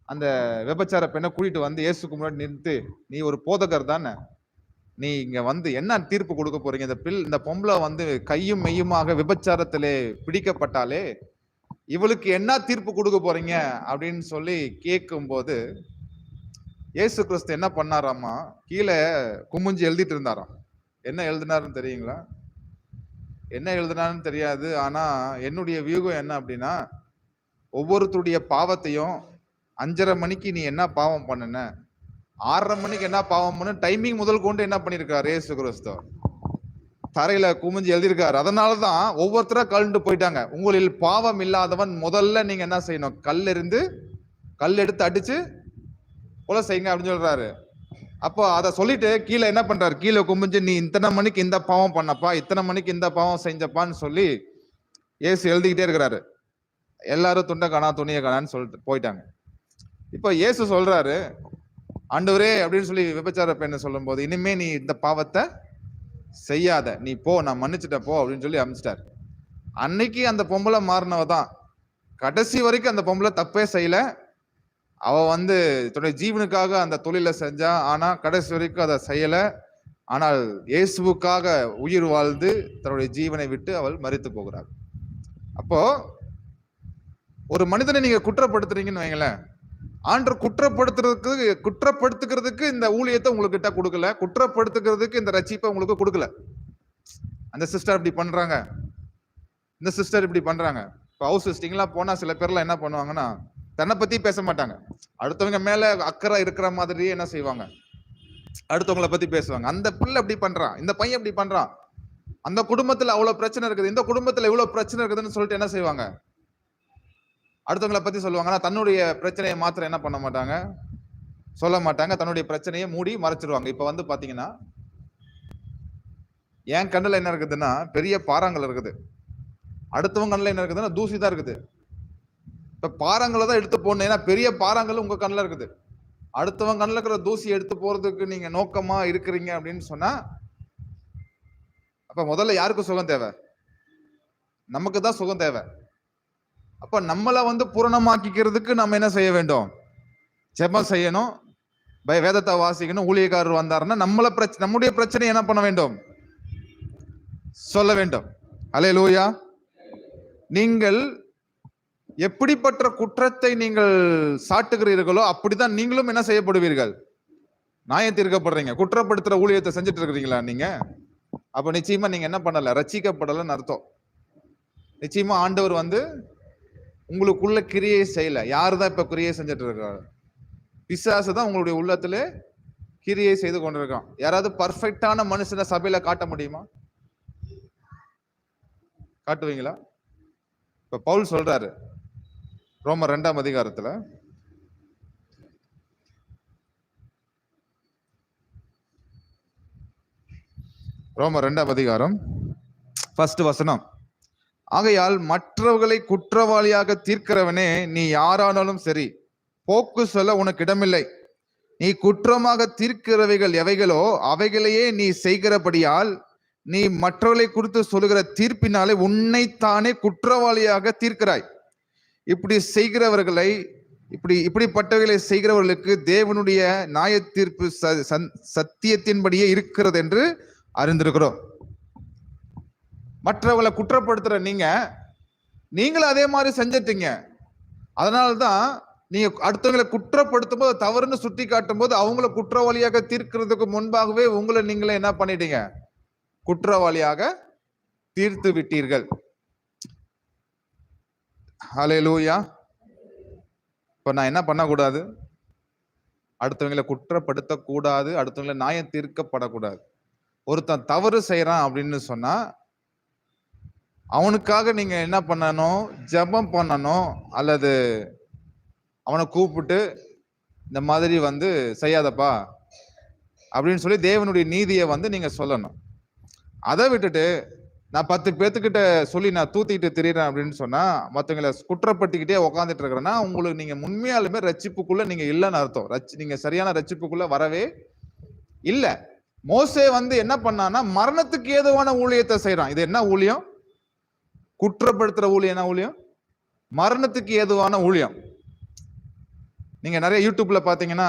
அந்த விபச்சார பெண்ணை கூட்டிட்டு வந்து ஏசுக்கு முன்னாடி நிறுத்து, நீ ஒரு போதகர் தானே, நீ இங்க வந்து என்ன தீர்ப்பு கொடுக்க போறீங்க? இந்த பொம்பளை வந்து கையும் மெய்யுமாக விபச்சாரத்திலே பிடிக்கப்பட்டாலே இவளுக்கு என்ன தீர்ப்பு கொடுக்க போறீங்க அப்படின்னு சொல்லி கேட்கும் போது ஏசு கிறிஸ்து என்ன பண்ணாராமா, கீழே குமிஞ்சு எழுதிட்டு இருந்தாராம். என்ன எழுதினாருன்னு தெரியுங்களா? என்ன எழுதினாருன்னு தெரியாது. ஆனா என்னுடைய வியூகம் என்ன அப்படின்னா, ஒவ்வொருத்தருடைய பாவத்தையும் 5:30 மணிக்கு நீ என்ன பாவம் பண்ணுன, 6:30 மணிக்கு என்ன பாவம் பண்ணு, டைமிங் முதல் கொண்டு என்ன பண்ணிருக்காரு ஏசு கிறிஸ்து தரையில குமிஞ்சு எழுதியிருக்காரு. அதனாலதான் ஒவ்வொருத்தரா கலந்து போயிட்டாங்க. உங்களில் பாவம் இல்லாதவன் முதல்ல நீங்க என்ன செய்யணும், கல் எடுத்து அடிச்சு கொலை செய்யுங்க அப்படின்னு சொல்றாரு. அப்போ அதை சொல்லிட்டு கீழே என்ன பண்றாரு, கீழே குமிஞ்சு நீ இத்தனை மணிக்கு இந்த பாவம் பண்ணப்பா, இத்தனை மணிக்கு இந்த பாவம் செஞ்சப்பான்னு சொல்லி ஏசு எழுதிக்கிட்டே இருக்கிறாரு. எல்லாரும் துண்டை காணா துணியை காணான்னு சொல்லிட்டு போயிட்டாங்க. இப்போ ஏசு சொல்றாரு, ஆண்டவரே அப்படின்னு சொல்லி விபச்சார பெண்ணை சொல்லும் போது, இனிமே நீ இந்த பாவத்தை செய்யாத, நீ போ, நான் மன்னிச்சுட்ட போ அப்படின்னு சொல்லி அனுப்பிச்சிட்டாரு. அன்னைக்கு அந்த பொம்பளை மாறினவ தான். கடைசி வரைக்கும் அந்த பொம்பளை தப்பே செய்யல. அவ வந்து தன்னுடைய ஜீவனுக்காக அந்த தொழிலை செஞ்சா. ஆனா கடைசி வரைக்கும் அதை செய்யல. ஆனால் இயேசுவுக்காக உயிர் வாழ்ந்து தன்னுடைய ஜீவனை விட்டு அவள் மரித்து போகிறாள். அப்போ ஒரு மனிதனை நீங்க குற்றப்படுத்துறீங்கன்னு வைங்களேன், ஆண்டவர் குற்றப்படுத்துகிறதுக்கு இந்த ஊழியத்தை உங்களுக்கு கிட்ட கொடுக்கல, குற்றப்படுத்துகிறதுக்கு இந்த ரட்சிப்பை உங்களுக்கு கொடுக்கல. அந்த சிஸ்டர் இப்படி பண்றாங்க, இந்த சிஸ்டர் இப்படி பண்றாங்க. இப்போ ஹவுஸ் விசிட்டிங்லாம் போனா சில பேர்லாம் என்ன பண்ணுவாங்கன்னா, தன்னை பத்தி பேச மாட்டாங்க, அடுத்தவங்க மேல அக்கறை இருக்கிற மாதிரியே என்ன செய்வாங்க, அடுத்தவங்களை பத்தி பேசுவாங்க. அந்த பிள்ளை அப்படி பண்றான், இந்த பையன் இப்படி பண்றான், அந்த குடும்பத்துல அவ்வளவு பிரச்சனை இருக்குது, இந்த குடும்பத்துல இவ்வளவு பிரச்சனை இருக்குதுன்னு சொல்லிட்டு என்ன செய்வாங்க, அடுத்தவங்களை பத்தி சொல்லுவாங்க. ஆனா தன்னுடைய பிரச்சனையை மாத்திரம் என்ன பண்ண மாட்டாங்க, சொல்ல மாட்டாங்க. தன்னுடைய பிரச்சனையை மூடி மறைச்சிருவாங்க. இப்ப வந்து பாத்தீங்கன்னா என் கண்ணுல என்ன இருக்குதுன்னா பெரிய பாறாங்கல் இருக்குது, அடுத்தவங்க கண்ணுல என்ன இருக்குதுன்னா தூசி தான் இருக்குது. இப்ப பாறாங்களை தான் எடுத்து போடணும், ஏன்னா பெரிய பாறாங்கல் உங்க கண்ணுல இருக்குது. அடுத்தவங்க கண்ணுல இருக்கிற தூசி எடுத்து போறதுக்கு நீங்க நோக்கமா இருக்கிறீங்க அப்படின்னு சொன்னா, அப்ப முதல்ல யாருக்கு சுகம் தேவை? நமக்கு தான் சுகம் தேவை. அப்ப நம்மளை வந்து பூரணமாக்கிக்கிறதுக்கு நம்ம என்ன செய்ய வேண்டும்? ஜெபம் செய்யணும், வேதத்தை வாசிக்கணும். ஊழியக்காரர் வந்தாருன்னா நம்முடைய பிரச்சனை என்ன பண்ண வேண்டும்? சொல்ல வேண்டும். அல்லேலூயா. நீங்கள் எப்படிப்பட்ட குற்றத்தை நீங்கள் சாட்டுகிறீர்களோ அப்படிதான் நீங்களும் என்ன செய்யப்படுவீர்கள்? நியாயம் தீர்க்கப்படுறீங்க. குற்றப்படுத்துற ஊழியத்தை செஞ்சுட்டு இருக்கிறீங்களா நீங்க? அப்ப நிச்சயமா நீங்க என்ன பண்ணல, ரட்சிக்கப்படலன்னு அர்த்தம். நிச்சயமா ஆண்டவர் வந்து உங்களுக்குள்ள கிரியை செய்யல. யாருதான் இப்ப கிரியை செஞ்சுட்டு இருக்காரு? பிசாசு தான் உங்களுடைய உள்ளத்துல கிரியை செய்து கொண்டிருக்கான். யாராவது பர்ஃபெக்டான மனுஷனை சபையில காட்ட முடியுமா? காட்டுவீங்களா? இப்ப பவுல் சொல்றாரு ரோமர் 2ஆம் அதிகாரத்துல, ரோமர் 2ஆம் அதிகாரம் 1 வசனம், ஆகையால் மற்றவர்களை குற்றவாளியாக தீர்க்கிறவனே நீ யாரானாலும் சரி, போக்கு சொல்ல உனக்கு இடமில்லை. நீ குற்றமாக தீர்க்கிறவைகள் எவைகளோ அவைகளையே நீ செய்கிறபடியால் நீ மற்றவர்களை குறித்து சொல்லுகிற தீர்ப்பினாலே உன்னைத்தானே குற்றவாளியாக தீர்க்கிறாய். இப்படி செய்கிறவர்களை இப்படிப்பட்டவைகளை செய்கிறவர்களுக்கு தேவனுடைய நியாய தீர்ப்பு சத்தியத்தின்படியே இருக்கிறது என்று அறிந்திருக்கிறோம். மற்றவங்களை குற்றப்படுத்துற நீங்களும் அதே மாதிரி செஞ்சிட்டீங்க. அதனால்தான் நீங்க அடுத்தவங்களை குற்றப்படுத்தும் போது, தவறுன்னு சுட்டி காட்டும் போது அவங்கள குற்றவாளியாக தீர்க்கிறதுக்கு முன்பாகவே உங்களை நீங்களே என்ன பண்ணிட்டீங்க? குற்றவாளியாக தீர்த்து விட்டீர்கள். ஹல்லேலூயா. இப்ப நான் என்ன பண்ணக்கூடாது? அடுத்தவங்களை குற்றப்படுத்த கூடாது, அடுத்தவங்களை நியாயம் தீர்க்கப்படக்கூடாது. ஒருத்தன் தவறு செய்யறான் அப்படின்னு சொன்னா அவனுக்காக நீங்க என்ன பண்ணணும்? ஜெபம் பண்ணணும், அல்லது அவனை கூப்பிட்டு இந்த மாதிரி செய்யாதப்பா அப்படின்னு சொல்லி தேவனுடைய நீதியை நீங்க சொல்லணும். அதை விட்டுட்டு நான் 10 பேத்துக்கிட்ட சொல்லி நான் தூத்திட்டு திரிறேன் அப்படின்னு சொன்னா, மற்றவங்களை குற்றப்பட்டுக்கிட்டே உக்காந்துட்டு இருக்கிறேன்னா உங்களுக்கு நீங்க உண்மையாலுமே ரட்சிப்புக்குள்ள நீங்க இல்லைன்னு அர்த்தம். நீங்க சரியான ரட்சிப்புக்குள்ள வரவே இல்லை. மோசே என்ன பண்ணான்னா மரணத்துக்கு ஏதுவான ஊழியத்தை செய்யறான். இது என்ன ஊழியம்? குற்றப்படுத்துற ஊழியம். என்ன ஊழியம்? மரணத்துக்கு ஏதுவான ஊழியம். நீங்க நிறைய யூடியூப்ல பாத்தீங்கன்னா,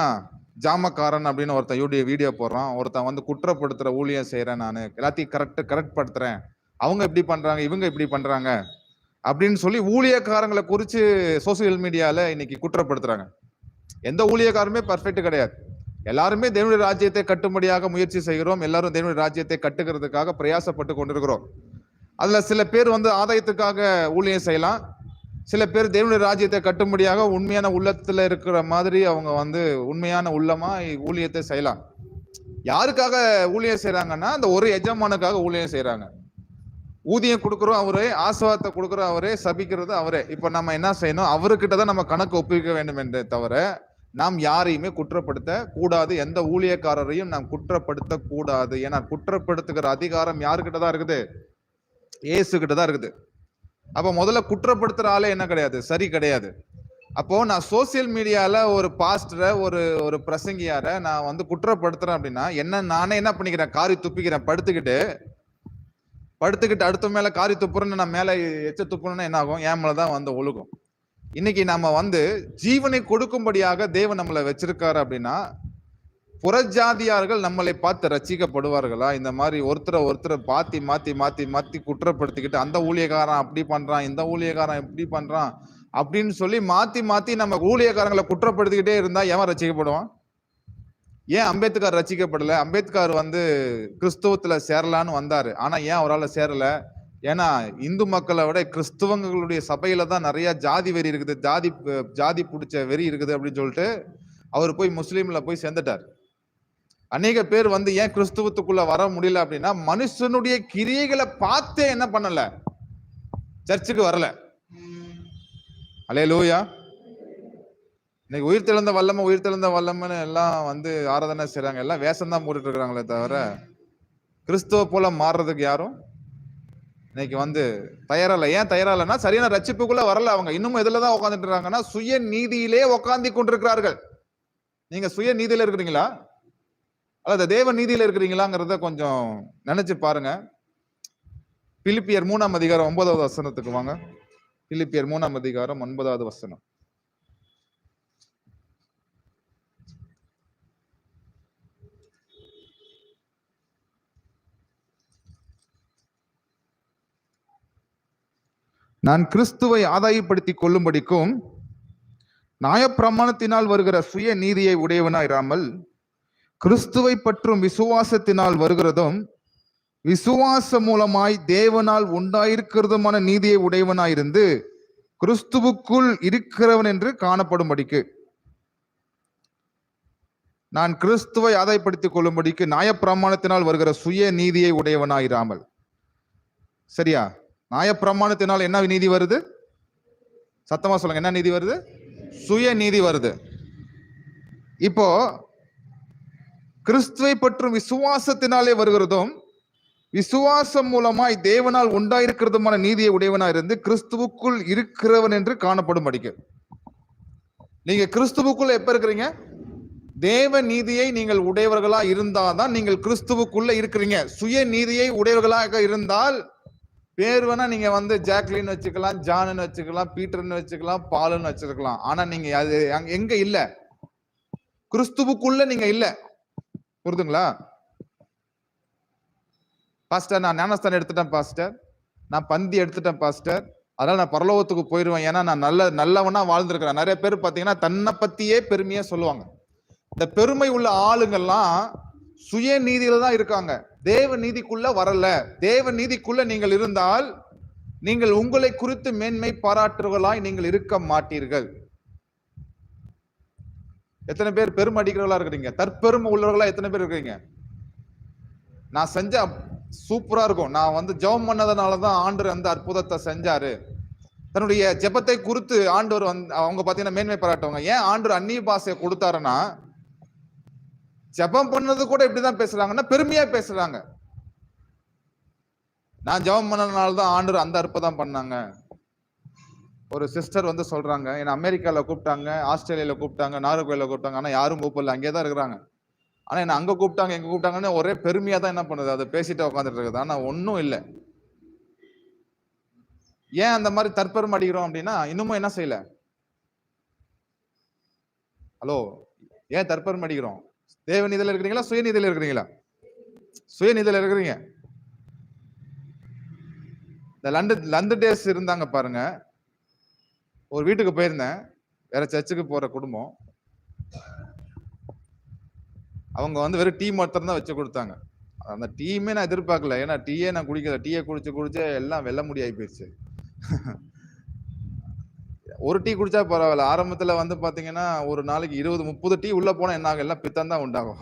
ஜாமக்காரன் அப்படின்னு ஒருத்தன் வீடியோ போடுறான். ஒருத்தன் குற்றப்படுத்துற ஊழியம் செய்யறேன், நான் எல்லாத்தையும் கரெக்ட் படுத்துறேன், அவங்க இப்படி பண்றாங்க, இவங்க இப்படி பண்றாங்க அப்படின்னு சொல்லி ஊழியக்காரங்களை குறிச்சு சோசியல் மீடியால இன்னைக்கு குற்றப்படுத்துறாங்க. எந்த ஊழியக்காரமே பர்ஃபெக்ட் கிடையாது. எல்லாருமே தேவனுடைய ராஜ்யத்தை கட்டும்படியாக முயற்சி செய்கிறோம். எல்லாரும் தேவனுடைய ராஜ்யத்தை கட்டுகிறதுக்காக பிரயாசப்பட்டு கொண்டிருக்கிறோம். அதுல சில பேர் ஆதாயத்துக்காக ஊழியம் செய்யலாம். சில பேர் தேவனுடைய ராஜ்யத்தை கட்டும்படியாக உண்மையான உள்ளத்துல இருக்கிற மாதிரி அவங்க உண்மையான உள்ளமா ஊழியத்தை செய்யலாம். யாருக்காக ஊழியம் செய்யறாங்கன்னா, அந்த ஒரு எஜமானுக்காக ஊழியம் செய்யறாங்க. ஊதியம் கொடுக்குறோம் அவரே, ஆசீர்வாதத்தை கொடுக்குறோம் அவரே, சபிக்கிறது அவரே. இப்ப நம்ம என்ன செய்யணும்? அவர்கிட்ட தான் நம்ம கணக்கு ஒப்புவிக்க வேண்டும் என்றே தவிர நாம் யாரையுமே குற்றப்படுத்த கூடாது. எந்த ஊழியக்காரரையும் நாம் குற்றப்படுத்த கூடாது. ஏன்னா குற்றப்படுத்துகிற அதிகாரம் யாருக்கிட்ட தான் இருக்குது? இயேசு கிட்ட தான் இருக்குது. அப்ப முதல்ல குற்றப்படுத்துற ஆளே என்ன கிடையாது? சரி கிடையாது. அப்போ நான் சோசியல் மீடியால ஒரு பாஸ்டரை, ஒரு பிரசங்கியார நான் குற்றப்படுத்துறேன் அப்படின்னா நானே என்ன பண்ணிக்கிறேன்? காரி துப்பிக்கிறேன். படுத்துக்கிட்டு அடுத்த மேல காரி துப்புறேன்னு நான் மேல எச்ச துப்புறேன்னா என்ன ஆகும்? என் மேலதான் ஒழுகும். இன்னைக்கு நம்ம ஜீவனை கொடுக்கும்படியாக தேவன் நம்மளை வச்சிருக்காரு அப்படின்னா, புறஜாதியார்கள் நம்மளை பார்த்து ரட்சிக்கப்படுவார்களா? இந்த மாதிரி ஒருத்தரை மாத்தி குற்றப்படுத்திக்கிட்டு, அந்த ஊழியக்காரன் அப்படி பண்றான், இந்த ஊழியக்காரன் இப்படி பண்றான் அப்படின்னு சொல்லி மாத்தி நம்ம ஊழியக்காரங்களை குற்றப்படுத்திக்கிட்டே இருந்தா எவன் ரட்சிக்கப்படுவான்? ஏன் அம்பேத்கர் ரட்சிக்கப்படல? அம்பேத்கர் கிறிஸ்துவத்துல சேரலான்னு வந்தாரு. ஆனா ஏன் அவரால் சேரல? ஏன்னா இந்து மக்களை விட கிறிஸ்துவங்களுடைய சபையில தான் நிறைய ஜாதி வெறி இருக்குது, ஜாதி பிடிச்ச வெறி இருக்குது அப்படின்னு சொல்லிட்டு அவர் போய் முஸ்லீம்ல போய் சேர்ந்துட்டார். அநேக பேர் ஏன் கிறிஸ்துவத்துக்குள்ள வர முடியல அப்படின்னா, மனுஷனுடைய கிரியைகளை பார்த்தே என்ன பண்ணல? சர்ச்சுக்கு வரல. அல்லேலூயா. இன்னைக்கு உயிர்த்தெழுந்த வல்லமன்னு எல்லாம் ஆராதனை செய்றாங்க. எல்லாம் வேஷம் தான் போட்டுட்டு இருக்கிறாங்களே தவிர கிறிஸ்துவ போல மாறுறதுக்கு யாரும் இன்னைக்கு தயாரில்லை. ஏன் தயாரில்லைன்னா, சரியான ரட்சிப்புக்குள்ள வரல. அவங்க இன்னமும் எதுலதான் உட்காந்துட்டு இருக்காங்கன்னா, சுய நீதியிலே உட்கார்ந்து கொண்டிருக்கிறார்கள். நீங்க சுய நீதியில இருக்கிறீங்களா அல்லது தேவ நீதியில இருக்கிறீங்களாங்கிறத கொஞ்சம் நினைச்சு பாருங்க. பிலிப்பியர் 3ஆம் அதிகாரம் 9வது வசனத்துக்கு வாங்க. பிலிப்பியர் 3ஆம் அதிகாரம் 9வது வசனம். நான் கிறிஸ்துவை ஆதாயப்படுத்திக் கொள்ளும்படிக்கும் நியாயப்பிரமாணத்தினால் வருகிற சுய நீதியை உடையவனாயிராமல் கிறிஸ்துவை பற்றும் விசுவாசத்தினால் வருகிறதும் விசுவாசம் மூலமாய் தேவனால் உண்டாயிருக்கிறதுமான நீதியை உடையவனாயிருந்து கிறிஸ்துவுக்குள் இருக்கிறவன் என்று காணப்படும்படிக்கு, நான் கிறிஸ்துவை ஆதாயப்படுத்திக் கொள்ளும்படிக்கு நியாயப்பிரமாணத்தினால் வருகிற சுய நீதியை உடையவனாயிராமல். சரியா? நியாயப்பிரமாணத்தினால் என்ன நீதி வருது? சத்தமா சொல்லுங்க. என்ன நீதி வருது? சுய நீதி வருது. இப்போ கிறிஸ்துவை பற்றும் விசுவாசத்தினாலே வருகிறதும் விசுவாசம் மூலமாய் தேவனால் உண்டாயிருக்கிறதுமான நீதியை உடையவனா இருந்து கிறிஸ்துவுக்குள் இருக்கிறவன் என்று காணப்படும் படிக்க. நீங்க கிறிஸ்துவுக்குள்ள எப்ப இருக்கிறீங்க? தேவ நீதியை நீங்கள் உடையவர்களா இருந்தாதான் நீங்கள் கிறிஸ்துவுக்குள்ள இருக்கிறீங்க. சுய நீதியை உடையவர்களாக இருந்தால் பேர் வேணா நீங்க வந்து ஜாக்லின் வச்சுக்கலாம், ஜான்னு வச்சுக்கலாம், பீட்டர்னு வச்சுக்கலாம், பாலுன்னு வச்சிருக்கலாம். ஆனா நீங்க அது எங்க இல்ல, கிறிஸ்துவுக்குள்ள நீங்க இல்ல. புரியுதுங்களா? பாஸ்டர் நான் ஞானஸ்தானம் எடுத்துட்டேன் பாஸ்டர், நான் பந்தி எடுத்துட்டேன் பாஸ்டர், அதனால நான் பரலோகத்துக்கு போயிருவேன், ஏன்னா நான் நல்லவனா வாழ்ந்திருக்கிறேன். நிறைய பேர் பாத்தீங்கன்னா தன்னை பத்தியே பெருமையா சொல்லுவாங்க. இந்த பெருமை உள்ள ஆளுங்கள்லாம் சுய நீதியில தான் இருக்காங்க, தேவ நீதிக்குள்ள வரல. தேவ நீதிக்குள்ள நீங்கள் இருந்தால் நீங்கள் உங்களை குறித்து மேன்மை பாராட்டுவர்களாய் நீங்கள் இருக்க மாட்டீர்கள். எத்தனை பேர் பெருமை அடிக்கிறவர்களா இருக்கிறீங்க? தற்பெருமை உள்ளவர்களா எத்தனை பேர் இருக்கிறீங்க? நான் செஞ்ச சூப்பரா இருக்கும், நான் வந்து ஜெபம் பண்ணதுனாலதான் ஆண்டவர் அந்த அற்புதத்தை செஞ்சாரு. தன்னுடைய ஜெபத்தை குறித்து ஆண்டவர் வந்து அவங்க பாத்தீங்கன்னா மேன்மை பாராட்டுவாங்க. ஏன் ஆண்டவர் அந்நிய பாஷையை கொடுத்தாருன்னா, ஜெபம் பண்ணது கூட இப்படிதான் பேசுறாங்கன்னா பெருமையா பேசுறாங்க. நான் ஜெபம் பண்ணதுனாலதான் ஆண்டவர் அந்த அற்புதம் பண்ணாங்க. ஒரு சிஸ்டர் வந்து சொல்றாங்க, என்ன அமெரிக்கால கூப்பிட்டாங்க, ஆஸ்திரேலியால கூப்பிட்டாங்க, நாகர்கோயில கூப்பிட்டாங்க, ஆனா யாரும் கூப்பிடல, அங்கேதான் இருக்கிறாங்க. ஆனா என்ன அங்க கூப்பிட்டாங்க எங்க கூப்பிட்டாங்கன்னு ஒரே பெருமையா தான் என்ன பண்ணுது, அதை பேசிட்டு உட்காந்துட்டு இருக்குது. ஆனா ஒன்னும் இல்லை. ஏன் அந்த மாதிரி தற்பெருமை அடிக்கிறோம் அப்படின்னா, இன்னமும் என்ன செய்யல? ஹலோ, ஏன் தற்பெருமை அடிக்கிறோம்? தேவ நீதியில இருக்கிறீங்களா, சுயநீதியில இருக்கிறீங்களா? சுயநீதியில இருக்கிறீங்க. இந்த லண்டன் டேஸ் இருந்தாங்க பாருங்க, ஒரு வீட்டுக்கு போயிருந்தேன், வேற சர்ச்சுக்கு போற குடும்பம். அவங்க வந்து வெறும் டீ மாத்திரம் தான் வச்சு கொடுத்தாங்க. அந்த டீயுமே நான் எதிர்பார்க்கல, ஏன்னா டீயே நான் குடிக்கல. டீயை குடிச்சு எல்லாம் வெள்ள முடி ஆகி போயிடுச்சு. ஒரு டீ குடிச்சா பரவாயில்ல, ஆரம்பத்துல வந்து பாத்தீங்கன்னா ஒரு நாளைக்கு 20-30 டீ உள்ள போனா என்ன ஆகும்? எல்லாம் பித்தம் தான் உண்டாகும்.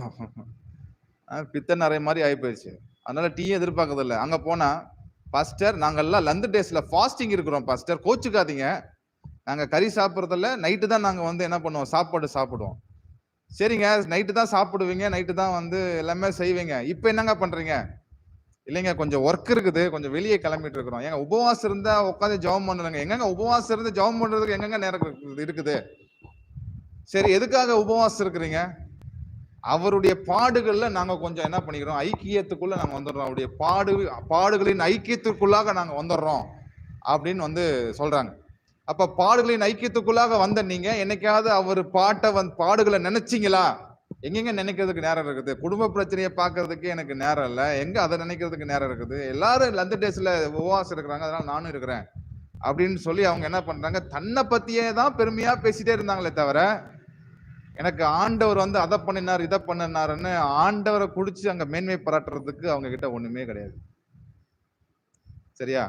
பித்த நிறைய மாதிரி ஆகி போயிடுச்சு. அதனால டீயே எதிர்பார்க்கறது இல்லை. அங்க போனா, பாஸ்டர் நாங்கெல்லாம் லந்து டேஸ்ல ஃபாஸ்டிங் இருக்கிறோம் பாஸ்டர், கோச்சுக்காதீங்க, நாங்க கறி சாப்பிட்றதில்ல, நைட்டு தான் நாங்க வந்து என்ன பண்ணுவோம், சாப்பாடு சாப்பிடுவோம். சரிங்க, நைட்டு தான் சாப்பிடுவீங்க, நைட்டு தான் வந்து எல்லாமே செய்வீங்க, இப்ப என்னங்க பண்றீங்க? இல்லைங்க கொஞ்சம் ஒர்க் இருக்குது, கொஞ்சம் வெளியே கிளம்பிட்டு இருக்கிறோம். ஏங்க உபவாசம் இருந்தா உட்காந்து ஜெபம் பண்ணலங்க. எங்கங்க உபவாசம் இருந்து ஜெபம் பண்றதுக்கு எங்கங்க நேரம் இருக்குது? சரி, எதுக்காக உபவாசம் இருக்கிறீங்க? அவருடைய பாடுகள்ல நாங்க கொஞ்சம் என்ன பண்ணிக்கிறோம், ஐக்கியத்துக்குள்ள நாங்க வந்துடுறோம், அவருடைய பாடுகளின் ஐக்கியத்துக்குள்ளாக நாங்க வந்துடுறோம் அப்படின்னு வந்து சொல்றாங்க. அப்ப பாடுகளின் ஐக்கியத்துக்குள்ளாக வந்த நீங்க என்னைக்காவது அவர் பாடுகளை நினைச்சீங்களா? எங்கெங்க நினைக்கிறதுக்கு நேரம் இருக்குது? குடும்ப பிரச்சனையை பாக்குறதுக்கு எனக்கு நேரம் இல்லை, எங்க அதை நினைக்கிறதுக்கு நேரம் இருக்குது? எல்லாரும் லந்து டேஸ்ல உபவாசம் இருக்கிறாங்க, அதனால நானும் இருக்கிறேன் அப்படின்னு சொல்லி அவங்க என்ன பண்றாங்க, தன்னை பத்தியே தான் பெருமையா பேசிட்டே இருந்தாங்களே தவிர, எனக்கு ஆண்டவர் வந்து அதை பண்ணினார் இதை பண்ணினாருன்னு ஆண்டவரை குடிச்சு அங்க மேன்மை பாராட்டுறதுக்கு அவங்க கிட்ட ஒண்ணுமே கிடையாது. சரியா?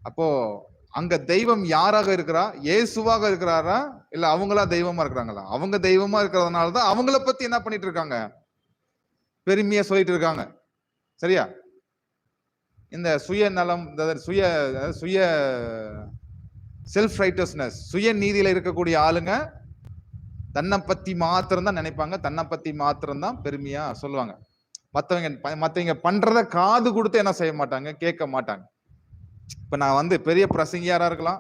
அப்போ அங்க தெய்வம் யாராக இருக்கிறா? இயேசுவாக இருக்கிறாரா, இல்ல அவங்களா தெய்வமா இருக்கிறாங்களா? அவங்க தெய்வமா இருக்கிறதுனாலதான் அவங்கள பத்தி என்ன பண்ணிட்டு இருக்காங்க, பெருமையா சொல்லிட்டு இருக்காங்க. சரியா? இந்த சுயநலம், சுய செல்ஃப் ரைட்டஸ்னஸ், சுய நீதியில இருக்கக்கூடிய ஆளுங்க தன்னை பத்தி மாத்திரம் தான் நினைப்பாங்க, தன்னை பத்தி மாத்திரம் தான் பெருமையா சொல்லுவாங்க. மத்தவங்க பண்றத காது கொடுத்து என்ன செய்ய மாட்டாங்க, கேட்க மாட்டாங்க. இப்ப நான் வந்து பெரிய பிரசங்கியாரா இருக்கலாம்,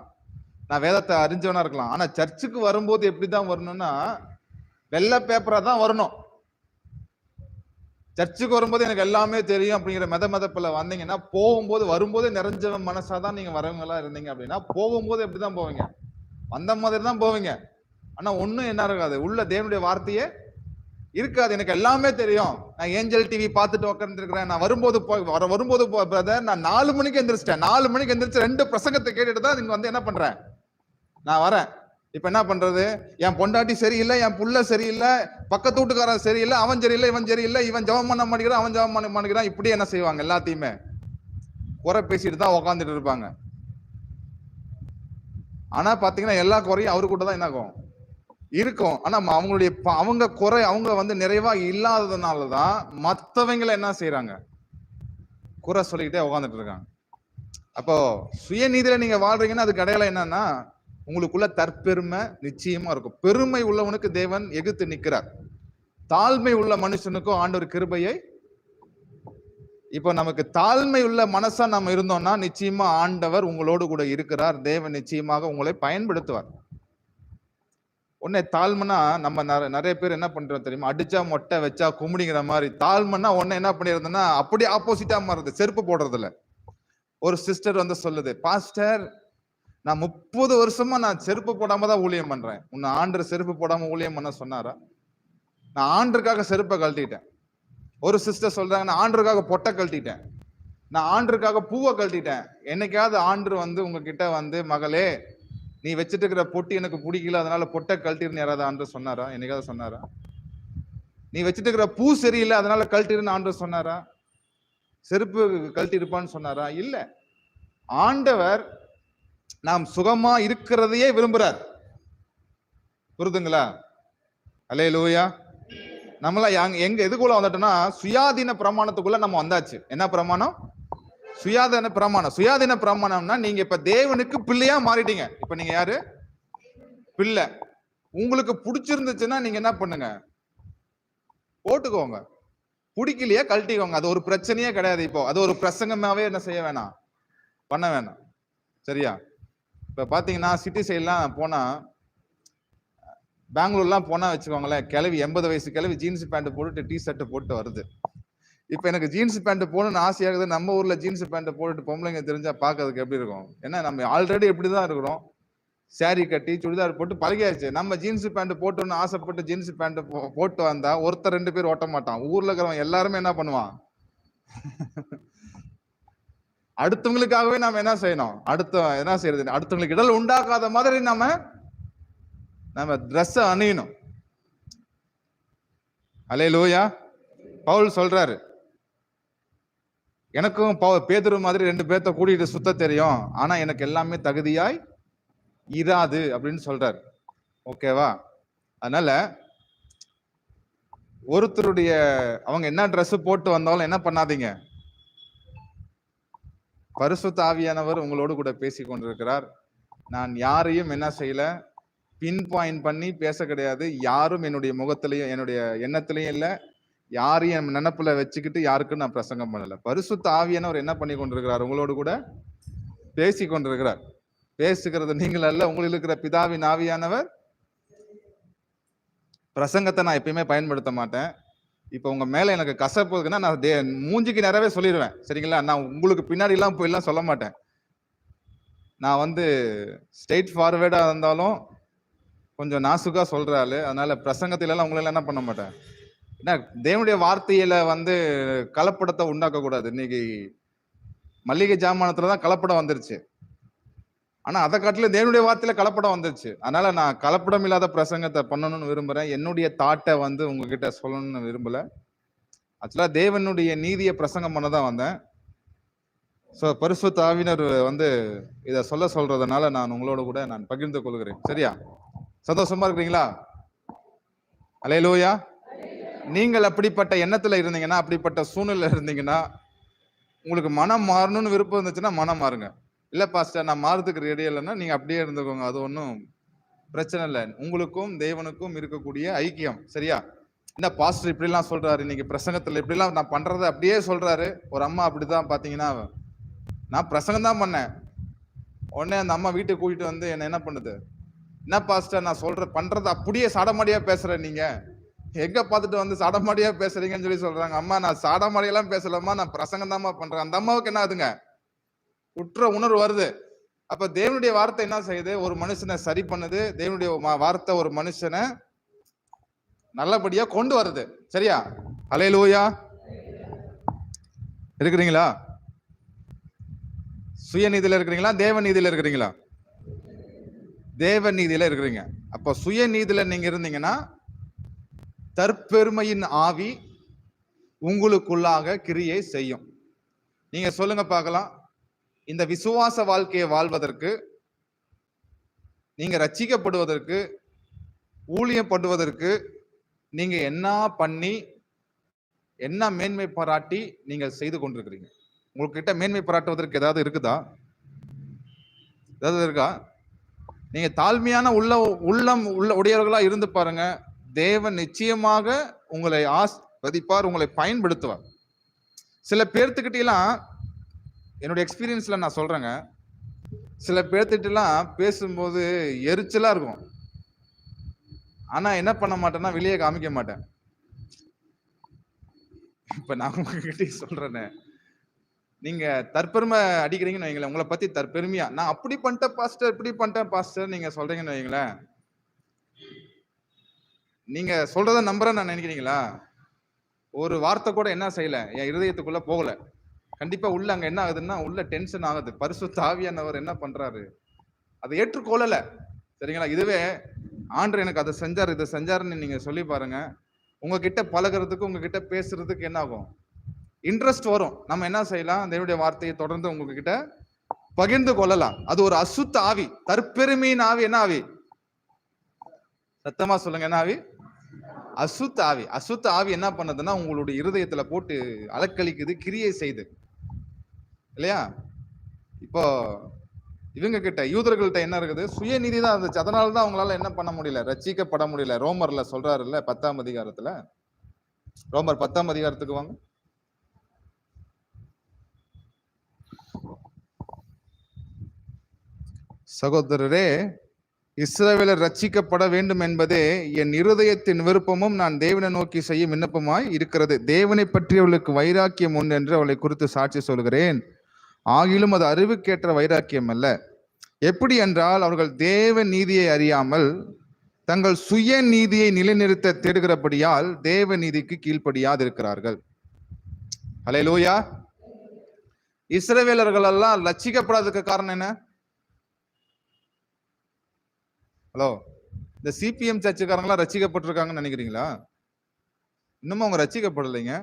நான் வேதத்தை அறிஞ்சவனா இருக்கலாம், ஆனா சர்ச்சுக்கு வரும்போது எப்படிதான் வரணும்னா, வெள்ளை பேப்பரா தான் வரணும். சர்ச்சுக்கு வரும்போது எனக்கு எல்லாமே தெரியும் அப்படிங்கிற மெதப்புல வந்தீங்கன்னா, போகும்போது வரும்போது நிறைஞ்ச மனசாதான் நீங்க வரவங்களா இருந்தீங்க அப்படின்னா, போகும்போது எப்படிதான் போவீங்க, வந்த மாதிரி தான் போவீங்க. ஆனா ஒண்ணும் என்ன இருக்காது, உள்ள தேவனுடைய வார்த்தையே இருக்காது. எனக்கு எல்லாமே தெரியும், நான் ஏஞ்சல் டிவி பார்த்துட்டு உட்கார்ந்துருக்கிறேன், நான் வரும்போது பிரதர் நான் 4 மணிக்கு எந்திரிச்சிட்டேன், 4 மணிக்கு எந்திரிச்சு 2 பிரசங்கத்தை கேட்டுட்டு தான் நீங்க வந்து என்ன பண்றேன், நான் வரேன். இப்ப என்ன பண்றது, என் பொண்டாட்டி சரியில்லை, என் புள்ள சரியில்லை, பக்கத்து வீட்டுக்காரன் சரியில்லை, அவன் சரியில்லை, இவன் சரியில்லை, இவன் ஜெபம் பண்ண மாட்டேங்கிறான், அவன் ஜெபம் பண்ண மாட்டேங்கிறான், இப்படி என்ன செய்வாங்க, எல்லாத்தையுமே குறை பேசிட்டு தான் உட்காந்துட்டு இருப்பாங்க. ஆனா பாத்தீங்கன்னா எல்லா குறையும் அவரு கூட தான் என்ன ஆகும், இருக்கும். ஆனா அவங்க குறை, அவங்க வந்து நிறைவா இல்லாததுனாலதான் மத்தவங்களை என்ன செய்யறாங்க, குறை சொல்லிக்கிட்டே உட்காந்துட்டு இருக்காங்க. அப்போ சுயநீதியில நீங்க வாழ்றீங்கன்னா அதுக்கு அடையாளம் என்னன்னா, உங்களுக்குள்ள தற்பெருமை நிச்சயமா இருக்கும். பெருமை உள்ளவனுக்கு தேவன் எதிர்த்து நிற்கிறார், தாழ்மை உள்ள மனுஷனுக்கும் ஆண்டவர் கிருபையை. இப்போ நமக்கு தாழ்மை உள்ள மனசா நம்ம இருந்தோம்னா நிச்சயமா ஆண்டவர் உங்களோடு கூட இருக்கிறார், தேவன் நிச்சயமாக உங்களை பயன்படுத்துவார். உடனே தாழ்மைனா நம்ம நிறைய பேர் என்ன பண்றோம் தெரியுமா, அடிச்சா மொட்டை வச்சா கும்பிடிங்கிற மாதிரி தாழ்மைனா உடனே என்ன பண்ணிருந்தோம்னா அப்படியே ஆப்போசிட்டா மாறுது, செருப்பு போடுறது இல்ல. ஒரு சிஸ்டர் வந்து சொல்லுது, பாஸ்டர் நான் 30 வருஷமா நான் செருப்பு போடாம தான் ஊழியம் பண்றேன். உன்னை ஆண்டவர் செருப்பு போடாம ஊழியம் பண்ண சொன்னாரா? நான் ஆண்டருக்காக செருப்பை கழட்டிட்டேன். ஒரு சிஸ்டர் சொல்றாங்க, நான் ஆண்டருக்காக பொட்டை கழட்டிட்டேன், நான் ஆண்டருக்காக பூவை கழட்டிட்டேன். என்னைக்காவது ஆண்டர் வந்து உங்ககிட்ட வந்து, மகளே நீ வச்சுட்டு இருக்கிற பொட்டி எனக்கு பிடிக்கல அதனால பொட்டை கழட்டிருன்னு யாராவது ஆண்டர் சொன்னாரா? என்னைக்காவது சொன்னாரா? நீ வச்சுட்டு இருக்கிற பூ சரியில்லை அதனால கழட்டிருன்னு ஆண்டர் சொன்னாரா? செருப்பு கழட்டி இருப்பான்னு சொன்னாரா? இல்ல. ஆண்டவர் நாம் சுகமா இருக்கிறதையே விரும்புறார். புரிதுங்களா? அல்லேலூயா. நம்மள எங்க எதுக்குள்ள வந்துட்டோம்னா சுயாதீன பிரமாணத்துக்குள்ள நம்ம வந்தாச்சு. என்ன பிரமாணம்? சுயாதீன பிரமாணம். சுயாதீன பிரமாணம்னா நீங்க இப்ப தேவனுக்கு பிள்ளையா மாறிட்டீங்க. இப்ப நீங்க யாரு? பிள்ளை. உங்களுக்கு பிடிச்சிருந்துச்சுன்னா நீங்க என்ன பண்ணுங்க? போட்டுக்கோங்க. பிடிக்கலையா கழட்டிக்கோங்க. அது ஒரு பிரச்சனையே கிடையாது. இப்போ அது ஒரு பிரசங்கமாவே என்ன செய்ய வேணாம், பண்ண வேணாம். சரியா? இப்ப பாத்தீங்கன்னா சிட்டி சைட்லாம் போனா, பெங்களூர்லாம் போனா வச்சுக்கோங்களேன், கிளவி 80 வயசு கிளவி ஜீன்ஸ் பேண்ட் போட்டுட்டு டி ஷர்ட் போட்டு வருது. இப்ப எனக்கு ஜீன்ஸ் பேண்ட் போடணும்னு ஆசையாகுது. நம்ம ஊர்ல ஜீன்ஸ் பேண்ட் போட்டுட்டு பொம்பளைங்க தெரிஞ்சா பாக்குறதுக்கு எப்படி இருக்கும்? ஏன்னா நம்ம ஆல்ரெடி எப்படிதான் இருக்கிறோம், சாரி கட்டி சுடிதார் போட்டு பழகியாச்சு. நம்ம ஜீன்ஸ் பேண்ட் போட்டோம்னு ஆசைப்பட்டு ஜீன்ஸ் பேண்ட் போட்டு வந்தா ஒருத்தர் 2 பேர் ஓட்ட மாட்டான். ஊர்ல இருக்கிறவன் எல்லாருமே என்ன பண்ணுவான்? அடுத்தவங்களுக்காகவே நாம என்ன செய்யணும்? என்ன செய்யறது? அடுத்தவங்களுக்கு இடல் உண்டாக்காத மாதிரி நம்ம ட்ரெஸ் அணியணும். அல்லேலூயா. பவுல் சொல்றாரு, எனக்கும் பேதுரு மாதிரி 2 பேர்த்த கூட்டிட்டு சுத்த தெரியும், ஆனா எனக்கு எல்லாமே தகுதியாய் இராது அப்படின்னு சொல்றாரு. ஓகேவா? அதனால ஒருத்தருடைய அவங்க என்ன ட்ரெஸ் போட்டு வந்தாலும் என்ன பண்ணாதீங்க, பரிசுத்த ஆவியானவர் உங்களோடு கூட பேசி கொண்டிருக்கிறார். நான் யாரையும் என்ன செய்யல, பின் பாயிண்ட் பண்ணி பேச கிடையாது. யாரும் என்னுடைய முகத்திலையும் என்னுடைய எண்ணத்திலையும் இல்ல, யாரையும் என் நினைப்புல வச்சுக்கிட்டு யாருக்கும் நான் பிரசங்கம் பண்ணல. பரிசுத்த ஆவியானவர் என்ன பண்ணி கொண்டிருக்கிறார்? உங்களோடு கூட பேசி கொண்டிருக்கிறார். பேசுகிறது நீங்கள் அல்ல, உங்களில் இருக்கிற பிதாவின் ஆவியானவர். பிரசங்கத்தை நான் எப்பயுமே பயன்படுத்த மாட்டேன். இப்ப உங்க மேல எனக்கு கசப்பு இருக்குன்னா நான் மூஞ்சிக்கு நேரவே சொல்லிடுவேன். சரிங்களா? நான் உங்களுக்கு பின்னாடி எல்லாம் போயெல்லாம் சொல்ல மாட்டேன். நான் வந்து ஸ்ட்ரெயிட் ஃபார்வேர்டா இருந்தாலும் கொஞ்சம் நாசுக்கா சொல்ற ஆளு. அதனால பிரசங்கத்தில எல்லாம் உங்களை என்ன பண்ண மாட்டேன். என்ன தேவனுடைய வார்த்தையில வந்து கலப்படத்தை உண்டாக்க கூடாது. இன்னைக்கு மல்லிகை ஜாமானத்துலதான் கலப்படம் வந்துருச்சு. ஆனா அதை காட்டிலும் தேவனுடைய வார்த்தையில கலப்படம் வந்துருச்சு. அதனால நான் கலப்படம் இல்லாத பிரசங்கத்தை பண்ணணும்னு விரும்புறேன். என்னுடைய தாட்டை வந்து உங்ககிட்ட சொல்லணும்னு விரும்பல. ஆக்சுவலா தேவனுடைய நீதியை பிரசங்கம் பண்ணதான் வந்தேன். ஸோ பரிசுத்த ஆவியினர் வந்து இதை சொல்றதுனால நான் உங்களோட கூட நான் பகிர்ந்து கொள்கிறேன். சரியா? சந்தோஷமா இருக்கிறீங்களா? அல்லேலூயா. நீங்கள் அப்படிப்பட்ட எண்ணத்துல இருந்தீங்கன்னா, அப்படிப்பட்ட சூழ்நிலை இருந்தீங்கன்னா, உங்களுக்கு மனம் மாறணும்னு விருப்பம் இருந்துச்சுன்னா மனம் மாறுங்க. இல்ல பாஸ்டர் நான் மாறதுக்கு ரெடி இல்லைன்னா நீங்க அப்படியே இருந்துக்கோங்க. அது ஒன்றும் பிரச்சனை இல்லை. உங்களுக்கும் தேவனுக்கும் இருக்கக்கூடிய ஐக்கியம். சரியா? என்ன பாஸ்டர் இப்படிலாம் சொல்றாரு, இன்னைக்கு பிரசங்கத்துல இப்படிலாம் நான் பண்றதை அப்படியே சொல்றாரு. ஒரு அம்மா அப்படிதான் பாத்தீங்கன்னா, நான் பிரசங்கம் தான் பண்ணேன், உடனே அந்த அம்மா வீட்டுக்கு கூட்டிட்டு வந்து என்ன பண்ணுது, என்ன பாஸ்டர் நான் பண்றது அப்படியே சாடமாடியா பேசுறேன், நீங்க எங்க பார்த்துட்டு வந்து சாடமாடியா பேசுறீங்கன்னு சொல்லி சொல்றாங்க. அம்மா நான் சாடமாடியெல்லாம் பேசலாமா, நான் பிரசங்கம் தான்மா பண்றேன். அந்த அம்மாவுக்கு என்ன ஆகுதுங்க? குற்ற உணர்வு வருது. அப்ப தேவனுடைய வார்த்தை என்ன செய்யுது? ஒரு மனுஷனை சரி பண்ணுது. தேவனுடைய வார்த்தை ஒரு மனுஷனை நல்லபடியா கொண்டு வருது. சரியா? அல்லேலூயா. இருக்கிறீங்களா? சுயநீதியில இருக்கிறீங்களா, தேவ நீதியில இருக்கிறீங்களா? தேவ நீதியில இருக்கிறீங்க. அப்ப சுயநீதியில நீங்க இருந்தீங்கன்னா தற்பெருமையின் ஆவி உங்களுக்குள்ளாக கிரியை செய்யும். நீங்க சொல்லுங்க பார்க்கலாம், இந்த விசுவாச வாழ்க்கையை வாழ்வதற்கு, நீங்க ரட்சிக்கப்படுவதற்கு, ஊழியம் பண்ணுவதற்கு நீங்க என்ன பண்ணி, என்ன மேன்மை பாராட்டி நீங்கள் செய்து கொண்டிருக்கிறீங்க? உங்ககிட்ட மேன்மை பாராட்டுவதற்கு ஏதாவது இருக்குதா? ஏதாவது இருக்கா? நீங்க தாழ்மையான உள்ளம் உடையவர்களா இருந்து பாருங்க. தேவன் நிச்சயமாக உங்களை ஆசீர்வதிப்பார், உங்களை பயன்படுத்துவார். சில பேர்த்துக்கிட்டலாம் என்னுடைய எக்ஸ்பீரியன்ஸ்ல நான் சொல்றேங்க, சில பேர்த்துக்கிட்டலாம் பேசும்போது எரிச்சலா இருக்கும். ஆனா என்ன பண்ண மாட்டேன்னா வெளியே காமிக்க மாட்டேன். இப்ப நான் உங்ககிட்ட சொல்றேனே, நீங்க தற்பெருமை அடிக்கிறீங்கன்னு வைங்களேன், உங்களை பத்தி தற்பெருமையா நான் அப்படி பண்ணிட்டேன் பாஸ்டர், இப்படி பண்ணிட்டேன் பாஸ்டர் நீங்க சொல்றீங்கன்னு வைங்களேன், நீங்க சொல்றத நம்புறேன்னு நான் நினைக்கிறீங்களா? ஒரு வார்த்தை கூட என்ன செய்யல, என் இருதயத்துக்குள்ள போகல. கண்டிப்பா உள்ள அங்க என்ன ஆகுதுன்னா, உள்ள டென்ஷன் ஆகுது. பரிசுத்த ஆவியானவர் என்ன பண்றாரு, அதை ஏற்றுக்கொள்ளல. சரிங்களா? இதுவே ஆண்டவர் எனக்கு அதை செஞ்சார், இதை செஞ்சாருன்னு நீங்க சொல்லி பாருங்க, உங்ககிட்ட பழகிறதுக்கு, உங்ககிட்ட பேசுறதுக்கு என்ன ஆகும், இன்ட்ரெஸ்ட் வரும். நம்ம என்ன செய்யலாம், தேவனுடைய வார்த்தையை தொடர்ந்து உங்ககிட்ட பகிர்ந்து கொள்ளலாம். அது ஒரு அசுத்த ஆவி, தற்பெருமையின் ஆவி. என்ன ஆவி? சத்தமா சொல்லுங்க, என்ன ஆவி? அசுத்த ஆவி. அசுத்த ஆவி என்ன பண்ணதுன்னா, உங்களுடைய இருதயத்துல போட்டு அலக்களிக்குது, கிரியை செய்து, இல்லையா? இப்போ இவங்க கிட்ட, யூதர்கள்ட்ட என்ன இருக்குது, சுயநீதி தான் இருந்துச்சு. அதனாலதான் அவங்களால என்ன பண்ண முடியல, ரட்சிக்கப்பட முடியல. ரோமர்ல சொல்றாருல்ல 10ஆம் அதிகாரத்துல, ரோமர் 10ஆம் அதிகாரத்துக்கு வாங்க. சகோதரரே, இஸ்ரவேலர் ரட்சிக்கப்பட வேண்டும் என்பதே என் இருதயத்தின் விருப்பமும் நான் தேவனை நோக்கி செய்யும் விண்ணப்பமாய் இருக்கிறது. தேவனை பற்றி அவளுக்கு வைராக்கியம் உண்டு என்று அவளை குறித்து சாட்சி சொல்கிறேன். ஆகிலும் அது அறிவுக்கேற்ற வைராக்கியம் அல்ல. எப்படி என்றால், அவர்கள் தேவ நீதியை அறியாமல் தங்கள் சுய நீதியை நிலைநிறுத்த தேடுகிறபடியால் தேவ நீதிக்கு கீழ்ப்படியாது இருக்கிறார்கள். ஹல்லேலூயா. இஸ்ரவேலர்கள் எல்லாம் ரட்சிக்கப்படாததுக்கு காரணம் என்ன? ஹலோ, இந்த சிபிஎம் சர்ச்சுக்காரங்களாம் ரட்சிக்கப்பட்டிருக்காங்கன்னு நினைக்கிறீங்களா? இன்னமும் அவங்க ரட்சிக்கப்படலைங்க.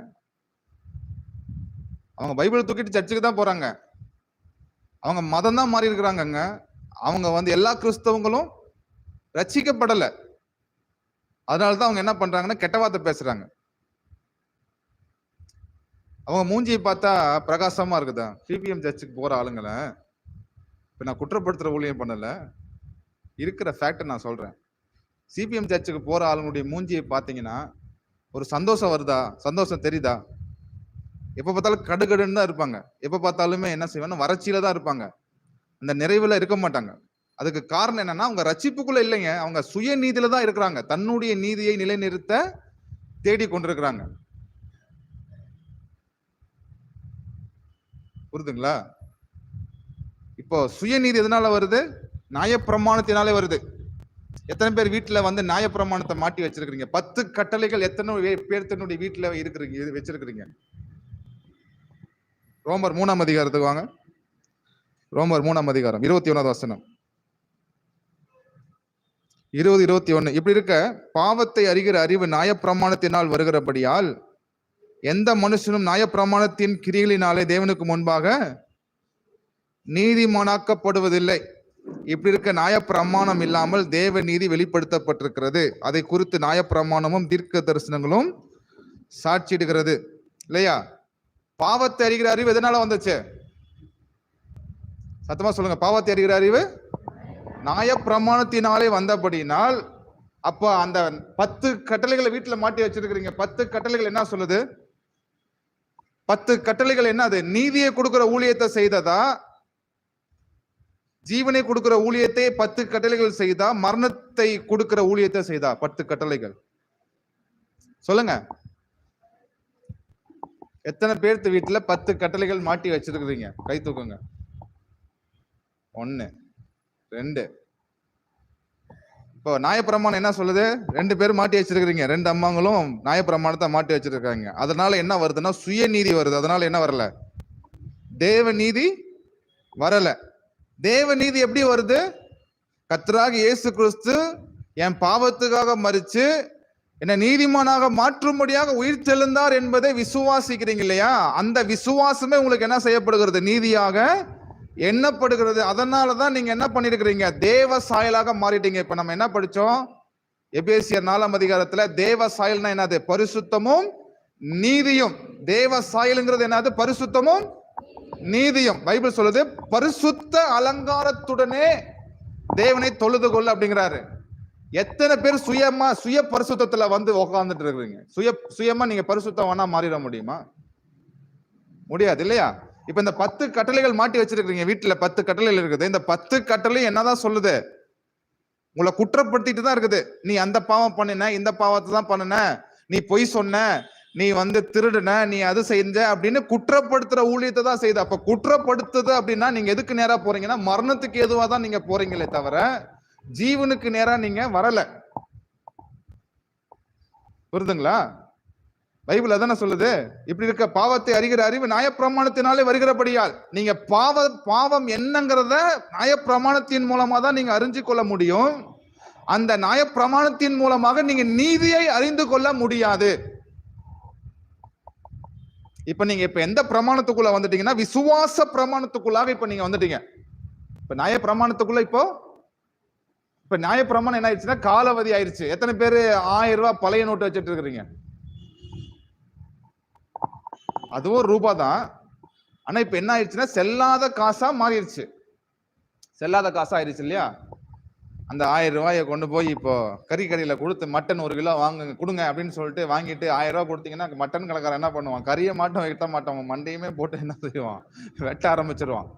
அவங்க பைபிள் தூக்கிட்டு சர்ச்சுக்கு தான் போறாங்க. அவங்க மதம் தான் மாறி இருக்கிறாங்கங்க. அவங்க எல்லா கிறிஸ்தவங்களும் ரட்சிக்கப்படலை. அதனாலதான் அவங்க என்ன பண்றாங்கன்னா, கெட்ட வார்த்தை பேசுறாங்க. அவங்க மூஞ்சியை பார்த்தா பிரகாசமா இருக்குதா? சிபிஎம் சர்ச்சுக்கு போற ஆளுங்களை இப்ப நான் குற்றப்படுத்துற ஊழியம் பண்ணல, இருக்கிற ஃபேக்ட் நான் சொல்றேன். சிபிஎம் சர்ச்சுக்கு போற ஆளுங்களுடைய மூஞ்சியை பார்த்தீங்கன்னா ஒரு சந்தோஷம் வருதா? சந்தோஷம் தெரியுதா? எப்ப பார்த்தாலும் கடுகடுன்னு தான் இருப்பாங்க. எப்ப பார்த்தாலுமே என்ன செய்வாங்க, வறட்சியில தான் இருப்பாங்க. அந்த நிறைவுல இருக்க மாட்டாங்க. அதுக்கு காரணம் என்னன்னா, அவங்க ரட்சிப்புக்குள்ள இல்லைங்க, அவங்க சுய நீதியில தான் இருக்கிறாங்க. தன்னுடைய நீதியை நிலைநிறுத்த தேடி கொண்டிருக்கிறாங்க. புரியுதுங்களா? இப்போ சுயநீதி எதனால வருது? நியாயப்பிரமாணத்தினாலே வருது. எத்தனை பேர் வீட்டுல நியாயப்பிரமாணத்தை மாட்டி வச்சிருக்கீங்க? 10 கட்டளைகள் எத்தனை பேர் தன்னுடைய வீட்டுல இருக்கிறீங்க, வச்சிருக்கிறீங்க? ரோமர் 3ஆம் அதிகாரத்துக்கு வாங்க. ரோமர் 3ஆம் அதிகாரம் 21வது வசனம். 20, 21. இப்படி இருக்க, பாவத்தை அறிகிற அறிவு நியாயப்பிரமாணத்தினால் வருகிறபடியால் எந்த மனுஷனும் நியாயப்பிரமாணத்தின் கிரியைகளினாலே தேவனுக்கு முன்பாக நீதிமானாக்கப்படுவதில்லை. இப்படி இருக்க, நியாயப்பிரமாணம் இல்லாமல் தேவ நீதி வெளிப்படுத்தப்பட்டிருக்கிறது. அதை குறித்து நியாயப்பிரமாணமும் தீர்க்க தரிசனங்களும் சாட்சியிடுகிறது, இல்லையா? பாவத்தை அறிகிற அறிவு எதனால வந்துச்சு? சத்தமா சொல்லுங்க. பாவத்தை அறிகிற அறிவு நியாயப்பிரமாணத்தினாலே வந்தபடினால், அப்ப அந்த 10 கட்டளைகளை வீட்டுல மாட்டி வச்சிருக்கிறீங்க. 10 கட்டளைகள் என்ன சொல்லுது? 10 கட்டளைகள் என்ன? அது நீதியை கொடுக்கிற ஊழியத்தை செய்ததா, ஜீவனை கொடுக்கிற ஊழியத்தை 10 கட்டளைகள் செய்தா, மரணத்தை கொடுக்கிற ஊழியத்தை செய்தா? 10 கட்டளைகள் சொல்லுங்க. எத்தனை பேர்த்து வீட்டுல 10 கட்டளைகள் மாட்டி வச்சிருக்கிறீங்க? கை தூக்குங்க. 1, 2. இப்போ நியாயப்பிரமாணம் என்ன சொல்லுது? 2 பேர் மாட்டி வச்சிருக்கிறீங்க. 2 அம்மாங்களும் நியாயப்பிரமாணத்தை மாட்டி வச்சிருக்காங்க. அதனால என்ன வருதுன்னா, சுய நீதி வருது. அதனால என்ன வரல? தேவ நீதி வரல. தேவ நீதி எப்படி வருது? கர்த்தராகிய இயேசு கிறிஸ்து என் பாவத்துக்காக மரிச்சு என்ன நீதிமானாக மாற்றும்படியாக உயிர் தெழுந்தார் என்பதை விசுவாசிக்கிறீங்க இல்லையா? அந்த விசுவாசமே உங்களுக்கு என்ன செய்யப்படுகிறது? நீதியாக எண்ணப்படுகிறது. அதனாலதான் நீங்க என்ன பண்ணிருக்கிறீங்க? தேவ சாயலாக மாறிட்டீங்க. இப்ப நம்ம என்ன படிச்சோம்? எபேசியர் 4ஆம் அதிகாரத்துல தேவ சாயல்னா என்னது? பரிசுத்தமும் நீதியும். தேவ சாயல்ங்கிறது என்னது? பரிசுத்தமும் நீதியும். பைபிள் சொல்லுது, பரிசுத்த அலங்காரத்துடனே தேவனை தொழுது கொள்ள அப்படிங்கிறாரு. எத்தனை பேர் சுய பரிசுத்தத்துல உட்கார்ந்துட்டு இருக்கிறீங்க? சுயமா நீங்க பரிசுத்தவனா மாறிட முடியுமா? முடியாது, இல்லையா? இப்ப இந்த 10 கட்டளைகள் மாட்டி வச்சிருக்கீங்க வீட்டுல. 10 கட்டளைகள் இருக்குது. இந்த 10 கட்டளை என்னதான் சொல்லுது? உங்களை குற்றப்படுத்திட்டு தான் இருக்குது. நீ அந்த பாவம் பண்ணின, இந்த பாவத்தை தான் பண்ணின, நீ பொய் சொன்ன, நீ திருடுன, நீ அது செஞ்ச அப்படின்னு குற்றப்படுத்துற ஊழியத்தை தான் செய்யுது. அப்ப குற்றப்படுத்துது அப்படின்னா நீங்க எதுக்கு நேரா போறீங்கன்னா மரணத்துக்கு எதுவா தான் நீங்க போறீங்களே தவிர ஜீவனுக்கு நேரா நீங்க வரல. புரியுதுங்களா? பைபிள் அதான சொல்லுது. இப்படி இருக்க பாவத்தை அறிகிற அறிவு நியாயப்பிரமாணத்தினாலே வருகிறபடியால் நீங்க பாவம் என்னங்கிறத நியாயப்பிரமாணத்தின் மூலமா தான் நீங்க அறிஞ்சு கொள்ள முடியும். அந்த நியாயப்பிரமாணத்தின் மூலமாக நீங்க நீதியை அறிந்து கொள்ள முடியாது. நீங்க எந்த பிரமாணத்துக்குள்ள வந்துட்டீங்கன்னா விசுவாச பிரமாணத்துக்குள்ளாக நீங்க வந்துட்டீங்க. நியாய பிரமாணத்துக்குள்ள இப்ப நியாய பிரமாணம் என்ன ஆயிடுச்சுன்னா காலாவதி ஆயிடுச்சு. எத்தனை பேரு 1000 ரூபாய் பழைய நோட்டு வச்சுட்டு இருக்கிறீங்க? அதுவும் ரூபா தான். ஆனா இப்ப என்ன ஆயிடுச்சுன்னா செல்லாத காசா மாறிடுச்சு. செல்லாத காசா ஆயிடுச்சு இல்லையா? அந்த 1000 ரூபாயை கொண்டு போய் இப்போ கறிக்கடையில கொடுத்து மட்டன் 1 கிலோ வாங்க கொடுங்க அப்படின்னு சொல்லிட்டு வாங்கிட்டு 1000 ரூபாய் கொடுத்தீங்கன்னா மட்டன் கடைக்காரன் என்ன பண்ணுவான்? கறியை மாட்டம் வெட்ட மாட்டான், மண்டையுமே போட்டு என்ன செய்வான்? வெட்ட ஆரம்பிச்சிருவான்.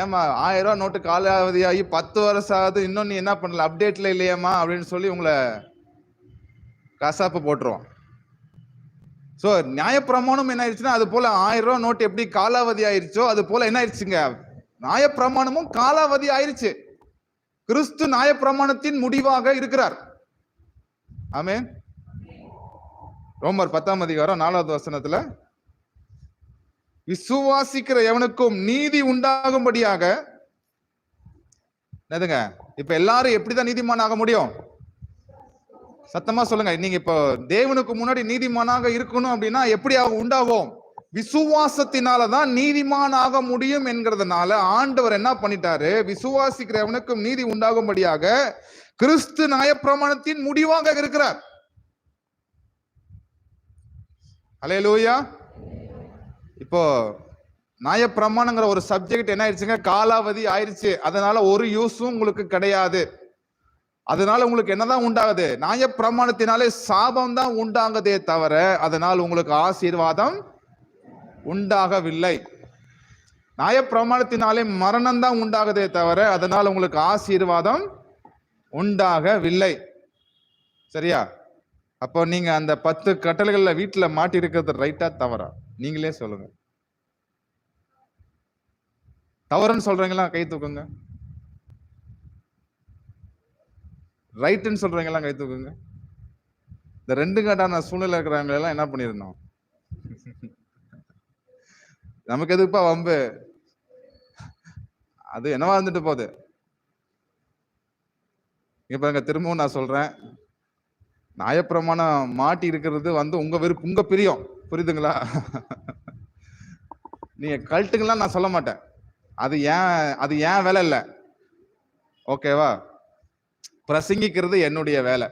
ஏமா 1000 ரூபாய் நோட்டு காலாவதியாகி 10 வருஷம் ஆகுது, இன்னும் நீ என்ன பண்ணல, அப்டேட்ல இல்லையம்மா அப்படின்னு சொல்லி உங்களை கசாப்பு போட்டுருவான். சோ நியாயப்பிரமாணம் என்ன ஆயிடுச்சுன்னா அது போல 1000 ரூபாய் நோட்டு எப்படி காலாவதி ஆயிடுச்சோ அது போல என்ன ஆயிடுச்சுங்க, நியாயப்பிரமாணமும் காலாவதி ஆயிடுச்சு. கிறிஸ்து நியாயப்பிரமாணத்தின் முடிவாக இருக்கிறார். ஆமென். ரோமர் 10ஆம் அதிகாரம் 4வது வசனத்துல விசுவாசிக்கிற எவனுக்கும் நீதி உண்டாகும்படியாக, என்னதுங்க இப்ப எல்லாரும் எப்படிதான் நீதிமான் ஆக முடியும்? சத்தமா சொல்லுங்க. நீங்க இப்போ தேவனுக்கு முன்னாடி நீதிமானாக இருக்கணும் அப்படின்னா எப்படி உண்டாகும்? விசுவாசத்தினாலதான் நீதிமான் ஆக முடியும் என்கிறதுனால ஆண்டவர் என்ன பண்ணிட்டாரு? விசுவாசிக்கிறவனுக்கும் நீதி உண்டாகும்படியாக கிறிஸ்து நியாயப்பிரமாணத்தின் முடிவாக இருக்கிறார். அல்லேலூயா. இப்போ நியாயப்பிரமாணங்கிற ஒரு சப்ஜெக்ட் என்ன ஆயிடுச்சுங்க, காலாவதி ஆயிடுச்சு. அதனால ஒரு யூஸும் உங்களுக்கு கிடையாது. அதனால உங்களுக்கு என்னதான் உண்டாகுது? நியாயப்பிரமாணத்தினாலே சாபம் தான் உண்டாகுதே தவிர அதனால் உங்களுக்கு ஆசீர்வாதம் உண்டாகவில்லை. நியாயப்பிரமாணத்தினாலே மரணம் தான் உண்டாகுதே தவிர அதனால் உங்களுக்கு ஆசீர்வாதம் உண்டாகவில்லை. சரியா? அப்போ நீங்க அந்த 10 கட்டளைகள்ல வீட்டுல மாட்டி இருக்கிறது ரைட்டா தவறா? நீங்களே சொல்லுங்க. தவறுன்னு சொல்றீங்களா? கை தூக்குங்க. ரைட்டுன்னு சொல்றீங்களா? கை தூக்குங்க. இந்த 2 கட்டான சூழ்நிலை இருக்கிறவங்க எல்லாம் என்ன பண்ணிருந்தோம்? நமக்கு எதுக்குப்பா வம்பு? அது என்னவா இருந்துட்டு போகுது. இப்ப திரும்பவும் நான் சொல்றேன், நியாயப்பிரமாணம் மாட்டி இருக்கிறது உங்க விருப்பம், உங்க பிரியம். புரியுதுங்களா? நீங்க கல்ட்டுங்கெல்லாம் நான் சொல்ல மாட்டேன். அது ஏன் வேலை இல்லை. ஓகேவா? பிரசங்கிக்கிறது என்னுடைய வேலை.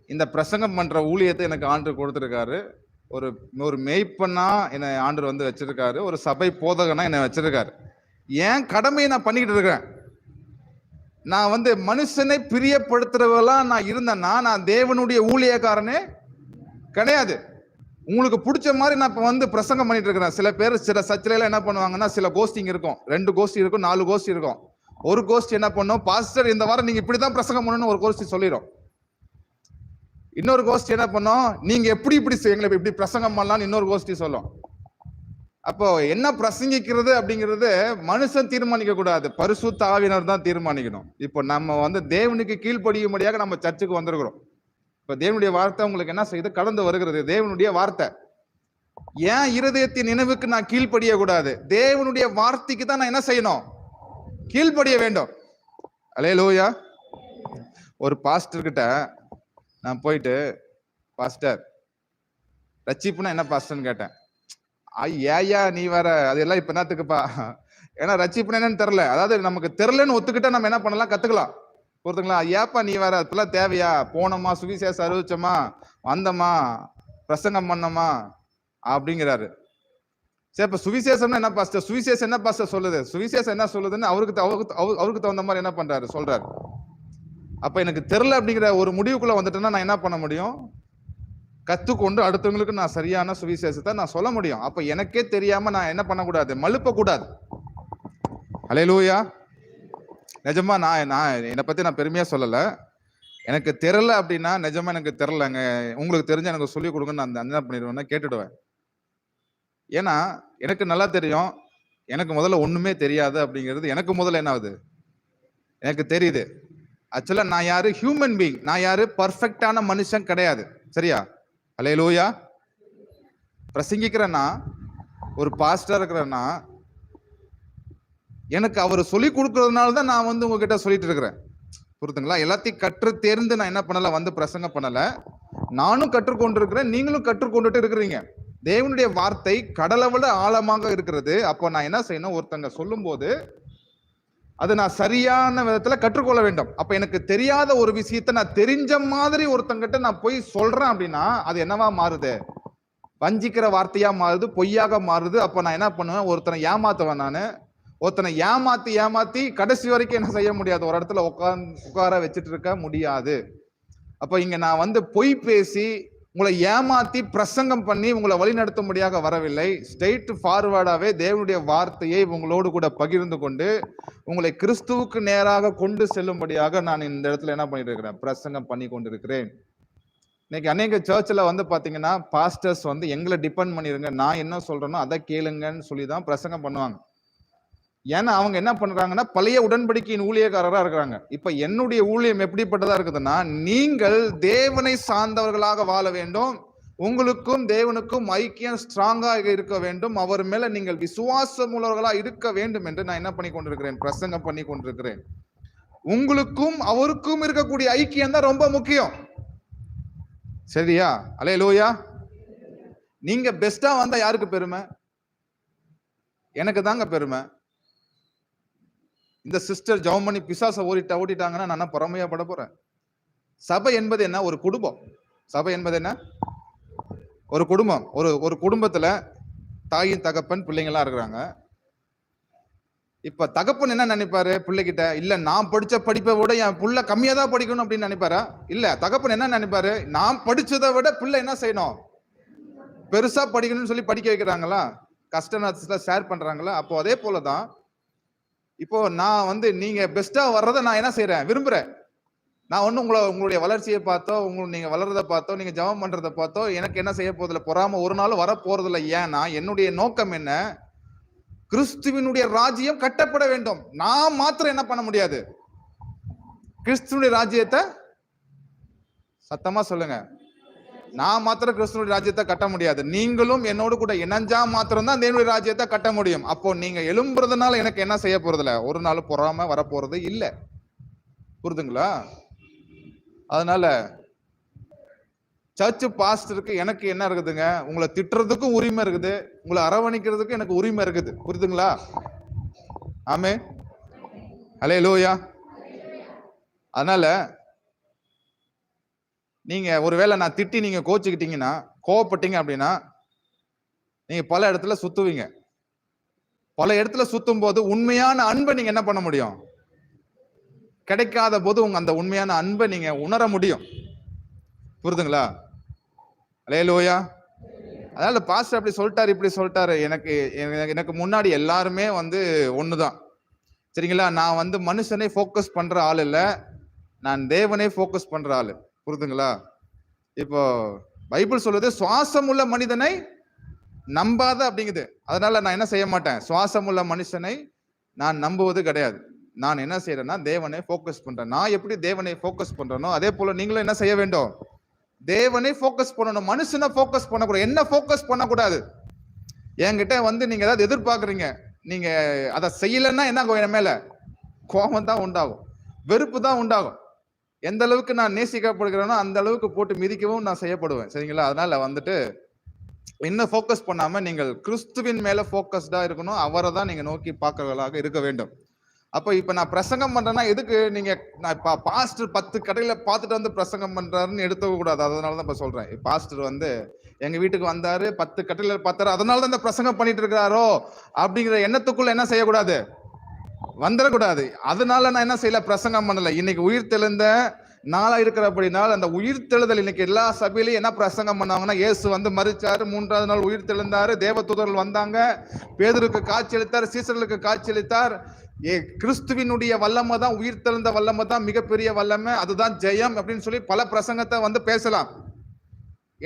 இந்த பிரசங்கம் பண்ற ஊழியத்தை எனக்கு ஆண்டவர் கொடுத்திருக்காரு. ஒரு மேய்ப்பனா என்னை ஆண்டவர் வச்சிருக்காரு. ஒரு சபை போதகனா என்னை வச்சிருக்காரு. ஏன் கடமையை நான் பண்ணிக்கிட்டு இருக்கிறேன். நான் மனுஷனை பிரியப்படுத்துறவெல்லாம் நான் இருந்தேன்னா நான் தேவனுடைய ஊழியக்காரனே கிடையாது. உங்களுக்கு பிடிச்ச மாதிரி நான் இப்ப பிரசங்கம் பண்ணிட்டு இருக்கிறேன். சில பேர் சில சர்ச்சில என்ன பண்ணுவாங்கன்னா, சில கோஷ்டிங் இருக்கும், 2 கோஷ்டி இருக்கும், 4 கோஷ்டி இருக்கும். ஒரு கோஷ்டி என்ன பண்ணும், பாஸ்டர் இந்த வாரம் நீங்க இப்படிதான் பிரசங்கம் பண்ணணும்னு ஒரு கோஷ்டி சொல்லிடும். இன்னொரு கோஷ்டி என்ன பண்ணும், நீங்க எப்படி எங்களை இப்படி பிரசங்கம் பண்ணலாம்னு இன்னொரு கோஷ்டி சொல்லும். அப்போ என்ன பிரசங்கிக்கிறது அப்படிங்கிறது மனுஷன் தீர்மானிக்க கூடாது, பரிசுத்த ஆவியினர் தான் தீர்மானிக்கணும். இப்போ நம்ம தேவனுக்கு கீழ்ப்படியும்படியாக நம்ம சர்ச்சுக்கு வந்திருக்கிறோம். இப்ப தேவனுடைய வார்த்தை உங்களுக்கு என்ன செய்யுது? கடந்து வருகிறது. தேவனுடைய வார்த்தை. ஏன் இருதயத்தின் நினைவுக்கு நான் கீழ்ப்படிய கூடாது? தேவனுடைய வார்த்தைக்கு தான் நான் என்ன செய்யணும்? கீழ்ப்படிய வேண்டும். அல்லேலூயா. ஒரு பாஸ்டர் கிட்ட நான் போயிட்டு, பாஸ்டர் ரட்சிப்புனா என்ன பாஸ்டர்னு கேட்டேன். ஏயா நீ வேற, அதெல்லாம் இப்ப என்னத்துக்குப்பா? ஏன்னா ரட்சிப்புனா என்னன்னு தெரியல. அதாவது நமக்கு தெரியலன்னு ஒத்துக்கிட்டா நம்ம என்ன பண்ணலாம், கத்துக்கலாம். பொறுத்துங்களா? ஏப்பா நீ வேற, அதெல்லாம் தேவையா? போனோமா, சுவிசேஷம் அறிவிச்சோமா, வந்தோமா, பிரசங்கம் பண்ணோமா அப்படிங்கிறாரு. சரி, இப்ப சுவிசேஷம்னா என்ன பாஸ்டர்? சுவிசேஷம் என்ன பாஸ்டர் சொல்லுது? சுவிசேஷம் என்ன சொல்லுதுன்னு அவருக்கு தகுந்த மாதிரி என்ன பண்றாரு, சொல்றாரு. அப்ப எனக்கு தெரியல அப்படிங்கிற ஒரு முடிவுக்குள்ள வந்துட்டேன்னா நான் என்ன பண்ண முடியும்? கத்துக்கொண்டு அடுத்தவங்களுக்கு நான் சரியான சுவிசேஷத்தை நான் சொல்ல முடியும். அப்ப எனக்கே தெரியாம நான் என்ன பண்ணக்கூடாது, மழுப்ப கூடாது. அல்லேலூயா. நிஜமா நான் என்னை பத்தி நான் பெருமையா சொல்லல. எனக்கு தெரியல அப்படின்னா நிஜமா எனக்கு தெரியலங்க, உங்களுக்கு தெரிஞ்ச எனக்கு சொல்லிக் கொடுங்கன்னு நான் என்ன பண்ணிடுவேன்னா கேட்டுடுவேன். ஏன்னா எனக்கு நல்லா தெரியும், எனக்கு முதல்ல ஒண்ணுமே தெரியாது அப்படிங்கிறது எனக்கு முதல்ல என்ன ஆகுது, எனக்கு தெரியுது. ஆக்சுவலா நான் யாரு, ஹியூமன் பீயிங். நான் யாரு, பர்ஃபெக்டான மனுஷன் கிடையாது. சரியா? அல்லேலூயா. பிரசங்கிக்கிறேன்னா, ஒரு பாஸ்டர் இருக்கிறேன்னா, எனக்கு அவர் சொல்லி கொடுக்கறதுனால தான் நான் வந்து உங்ககிட்ட சொல்லிட்டு இருக்கிறேன். புரியுதுங்களா? எல்லாத்தையும் கற்று தேர்ந்து நான் என்ன பண்ணல, வந்து பிரசங்கம் பண்ணல. நானும் கற்றுக்கொண்டிருக்கிறேன், நீங்களும் கற்றுக்கொண்டுட்டு இருக்கிறீங்க. தேவனுடைய வார்த்தை கடலை விட ஆழமாக இருக்கிறது. அப்போ நான் என்ன செய்யணும், ஒருத்தங்க சொல்லும் போது அது நான் சரியான விதத்துல கற்றுக்கொள்ள வேண்டும். அப்ப எனக்கு தெரியாத ஒரு விஷயத்தை நான் தெரிஞ்ச மாதிரி ஒருத்தங்கிட்ட நான் போய் சொல்றேன் அப்படின்னா அது என்னவா மாறுது, வஞ்சிக்கிற வார்த்தையா மாறுது, பொய்யாக மாறுது. அப்ப நான் என்ன பண்ணுவேன், ஒருத்தனை ஏமாத்துவேன். நானு ஒருத்தனை ஏமாத்தி கடைசி வரைக்கும் என்ன செய்ய முடியாது, ஒரு இடத்துல உட்கார வச்சுட்டு இருக்க முடியாது. அப்ப இங்க நான் வந்து பொய் பேசி உங்களை ஏமாத்தி பிரசங்கம் பண்ணி உங்களை வழிநடத்தும்படியாக வரவில்லை. ஸ்ட்ரெயிட் ஃபார்வர்டாவே தேவனுடைய வார்த்தையை உங்களோடு கூட பகிர்ந்து கொண்டு உங்களை கிறிஸ்துவுக்கு நேராக கொண்டு செல்லும்படியாக நான் இந்த இடத்துல என்ன பண்ணிட்டு இருக்கிறேன், பிரசங்கம் பண்ணி கொண்டிருக்கிறேன். இன்னைக்கு அநேக சர்ச்சில் வந்து பாத்தீங்கன்னா பாஸ்டர்ஸ் வந்து எங்களை டிபெண்ட் பண்ணிருங்க, நான் என்ன சொல்றேனோ அதை கேளுங்கன்னு சொல்லி தான் பிரசங்கம் பண்ணுவாங்க. ஏன்னா அவங்க என்ன பண்றாங்கன்னா பழைய உடன்படிக்கையின் ஊழியக்காரராக இருக்கிறாங்க. இப்ப என்னுடைய ஊழியம் எப்படிப்பட்டதா இருக்குதுன்னா, நீங்கள் தேவனை சார்ந்தவர்களாக வாழ வேண்டும், உங்களுக்கும் தேவனுக்கும் ஐக்கியம் ஸ்ட்ராங்காக இருக்க வேண்டும், அவர் மேல நீங்கள் விசுவாசம் உள்ளவர்களா இருக்க வேண்டும் என்று நான் என்ன பண்ணி கொண்டிருக்கிறேன், பிரசங்கம் பண்ணி கொண்டிருக்கிறேன். உங்களுக்கும் அவருக்கும் இருக்கக்கூடிய ஐக்கியம் தான் ரொம்ப முக்கியம். சரியா? அல்லேலூயா. நீங்க பெஸ்டா வந்தா யாருக்கு பெருமை? எனக்கு தாங்க பெருமை. இந்த சிஸ்டர் ஜெபம் பண்ணி பிசாசை ஓட்டிட்டாங்கன்னா நான் பொறாமையா பட போறேன். சபை என்பது என்ன, ஒரு குடும்பம். சபை என்பது என்ன, ஒரு குடும்பம். ஒரு குடும்பத்துல தாயின் தகப்பன் பிள்ளைங்களா இருக்கிறாங்க. இப்ப தகப்பன் என்ன நினைப்பாரு பிள்ளைகிட்ட, இல்ல நான் படிச்ச படிப்பை விட என் புள்ள கம்மியா தான் படிக்கணும் அப்படின்னு நினைப்பாரா? இல்ல, தகப்பன் என்ன நினைப்பாரு, நான் படிச்சதை விட பிள்ளை என்ன செய்யணும், பெருசா படிக்கணும்னு சொல்லி படிக்க வைக்கிறாங்களா, கஷ்ட நேரத்துல ஷேர் பண்றாங்களா? அப்போ அதே போலதான் இப்போ நான் வந்து நீங்க பெஸ்டா வர்றதை நான் என்ன செய்யறேன், விரும்புறேன். நான் ஒன்னும் உங்களுடைய வளர்ச்சியை பார்த்தோ, நீங்க வளர்றதை பார்த்தோ, நீங்க ஜெபம் பண்றதை பார்த்தோ எனக்கு என்ன செய்ய போறதில்ல, பொறாம ஒரு நாள் வர போறதில்ல. ஏன்னா என்னுடைய நோக்கம் என்ன, கிறிஸ்துவினுடைய ராஜ்யம் கட்டப்பட வேண்டும். நான் மாத்திரம் என்ன பண்ண முடியாது, கிறிஸ்துவனுடைய ராஜ்யத்தை, சத்தமா சொல்லுங்க, நான் மாத்திரம் கிறிஸ்துவனுடைய ராஜ்யத்தை கட்ட முடியாது. நீங்களும் என்னோடு கூட இணைஞ்சா மாத்திரம் தான் தேவனுடைய ராஜ்யத்தை கட்ட முடியும். அப்போ நீங்க எழும்புறதுனால எனக்கு என்ன செய்ய போறதில்ல, ஒரு நாள் பொறாம வரப்போறது இல்ல. புரியுதுங்களா? அதனால சர்ச் பாஸ்டருக்கு எனக்கு என்ன இருக்குதுங்க, உங்களை திட்டுறதுக்கும் உரிமை இருக்குது, உங்களை அரவணைக்கிறதுக்கும் எனக்கு உரிமை இருக்குது. புரியுதுங்களா? ஆமே. அல்லேலூயா. அதனால நீங்க ஒருவேளை நான் திட்டி நீங்க கோச்சுக்கிட்டீங்கன்னா, கோவப்பட்டீங்க அப்படின்னா நீங்க பல இடத்துல சுத்துவீங்க. பல இடத்துல சுத்தும் போது உண்மையான அன்பை நீங்க என்ன பண்ண முடியும், கிடைக்காத போது உங்க அந்த உண்மையான அன்பை நீங்க உணர முடியும். புரியுதுங்களா? அல்லேலூயா. அதனால பாஸ்டர் அப்படி சொல்லிட்டாரு, இப்படி சொல்லிட்டாரு, எனக்கு முன்னாடி எல்லாருமே வந்து ஒண்ணுதான். சரிங்களா? நான் வந்து மனுஷனை போக்கஸ் பண்ற ஆள் இல்ல, நான் தேவனை போக்கஸ் பண்ற ஆளு. புரியுதுங்களா? இப்போ பைபிள் சொல்லுது சுவாசம் உள்ள மனிதனை நம்பாத அப்படிங்குது. அதனால நான் என்ன செய்ய மாட்டேன், சுவாசம் உள்ள மனுஷனை நான் நம்புவது கிடையாது. நான் என்ன செய்யறேன்னா தேவனை போக்கஸ் பண்றேன். நான் எப்படி தேவனை போக்கஸ் பண்றேனோ அதே போல நீங்களும் என்ன செய்ய வேண்டும், தேவனை போக்கஸ் பண்ணணும். மனுஷனை போக்கஸ் பண்ணக்கூடாது, என்ன போக்கஸ் பண்ணக்கூடாது. என்கிட்ட வந்து நீங்க ஏதாவது எதிர்பார்க்குறீங்க, நீங்க அதை செய்யலைன்னா என்ன ஆகும், என் மேல கோபம் தான் உண்டாகும், வெறுப்பு தான் உண்டாகும். எந்த அளவுக்கு நான் நேசிக்கப்படுகிறேனோ அந்த அளவுக்கு போட்டு மிதிக்கவும் நான் செய்யப்படுவேன். சரிங்களா? அதனால வந்துட்டு என்ன போக்கஸ் பண்ணாம நீங்கள் கிறிஸ்துவின் மேல போக்கஸ்டா இருக்கணும், அவரை தான் நீங்க நோக்கி பார்க்கறவர்களாக இருக்க வேண்டும். அப்ப இப்ப நான் பிரசங்கம் பண்றேன்னா எதுக்கு நீங்க, நான் பாஸ்டர் 10 கடையில பார்த்துட்டு வந்து பிரசங்கம் பண்றாருன்னு எடுத்துக்க கூடாது. அதனாலதான் இப்ப சொல்றேன், பாஸ்டர் வந்து எங்க வீட்டுக்கு வந்தாரு, 10 கடையில பார்த்தாரு, அதனாலதான் இந்த பிரசங்கம் பண்ணிட்டு இருக்கிறாரோ அப்படிங்கிற எண்ணத்துக்குள்ள என்ன செய்யக்கூடாது, வந்துடக்கூடாது. அதனால நான் என்ன செய்யல, பிரசங்கம் பண்ணல. இன்னைக்கு உயிர் தெழுந்த நாளா இருக்கிறபடினால் அந்த உயிர்த்தெழுதல் இன்னைக்கு எல்லா சபையிலையும் என்ன பிரசங்கம் பண்ணாங்கன்னா, இயேசு வந்து மரிச்சாரு, 3ஆவது நாள் உயிர்த்தெழுந்தாரு, தேவதூதர்கள் வந்தாங்க, பேதுருக்கு காட்சியளித்தார், சீசர்களுக்கு காட்சியளித்தார். கிறிஸ்துவினுடைய வல்லமை தான், உயிர்த்தெழுந்த வல்லமை தான் மிகப்பெரிய வல்லமை, அதுதான் ஜெயம் அப்படின்னு சொல்லி பல பிரசங்கத்தை வந்து பேசலாம்.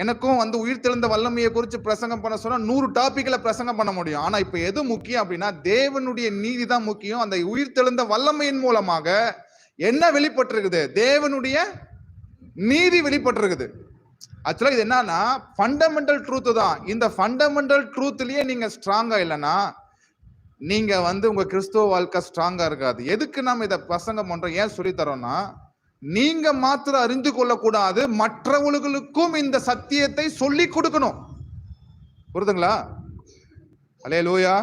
எனக்கும் வந்து உயிர்த்தெழுந்த வல்லமையை குறித்து பிரசங்கம் பண்ண சொன்னா 100 டாபிக்ல பிரசங்கம் பண்ண முடியும். ஆனா இப்ப எது முக்கியம் அப்படின்னா, தேவனுடைய நீதி தான் முக்கியம். அந்த உயிர்த்தெழுந்த வல்லமையின் மூலமாக என்ன வெளிப்பட்டிருக்குது? தேவனுடைய நீதி வெளிப்பட்டிருக்குது. ஆக்சுவலா இது என்னன்னா ஃபண்டமெண்டல் ட்ரூத் தான். இந்த ஃபண்டமெண்டல் ட்ரூத்லயே நீங்க ஸ்ட்ராங்கா இல்லைன்னா நீங்க வந்து உங்க கிறிஸ்துவ வாழ்க்கை ஸ்ட்ராங்கா இருக்காது. எதுக்கு நாம இதை பிரசங்கம் பண்றோம், ஏன் சொல்லி தரோம்னா, நீங்க மாத்திரம் அறிந்து கொள்ளக்கூடாது, மற்றவர்களுக்கும் இந்த சத்தியத்தை சொல்லி கொடுக்கணும். புரியுதுங்களா? அல்லேலூயா.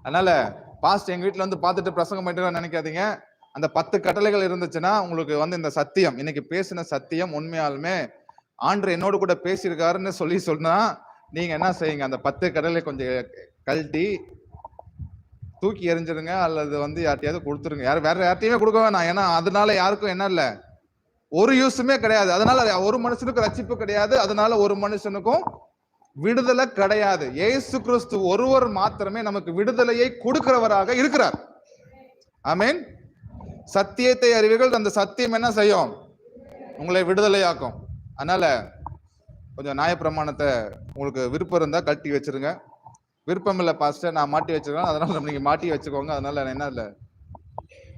அதனால பாஸ்ட் எங்க வீட்டுல வந்து பார்த்துட்டு பிரசங்கம் பண்ணிட்டு நினைக்காதீங்க. அந்த 10 கட்டளைகள் இருந்துச்சுன்னா உங்களுக்கு வந்து இந்த சத்தியம், இன்னைக்கு பேசின சத்தியம் உண்மையாலுமே ஆண்டவர் என்னோடு கூட பேசியிருக்காருன்னு சொல்லி சொன்னா நீங்க என்ன செய்யுங்க, அந்த 10 கட்டளை கொஞ்சம் கழட்டி தூக்கி எறிஞ்சிருங்க, அல்லது வந்து யார்ட்டையாவது கொடுத்துருங்க. வேற யார்ட்டையுமே கொடுக்க வேணாம். ஏன்னா அதனால யாருக்கும் என்ன இல்லை, ஒரு யூஸுமே கிடையாது. அதனால ஒரு மனுஷனுக்கும் ரட்சிப்பு கிடையாது, அதனால ஒரு மனுஷனுக்கும் விடுதலை கிடையாது. இயேசு கிறிஸ்து ஒருவர் மாத்திரமே நமக்கு விடுதலையை கொடுக்கிறவராக இருக்கிறார். ஆமென். சத்தியத்தை அறிவீர்கள், அந்த சத்தியம் என்ன செய்யும்? உங்களை விடுதலையாக்கும். அதனால கொஞ்சம் நியாயப்பிரமாணத்தை உங்களுக்கு விருப்பம் இருந்தா கட்டி வச்சிருங்க. விருப்பம் இல்லை பாஸ்டர் நான் மாட்டி வச்சிருக்கேன், அதனால நீங்க மாட்டி வச்சுக்கோங்க. அதனால என்ன இல்லை,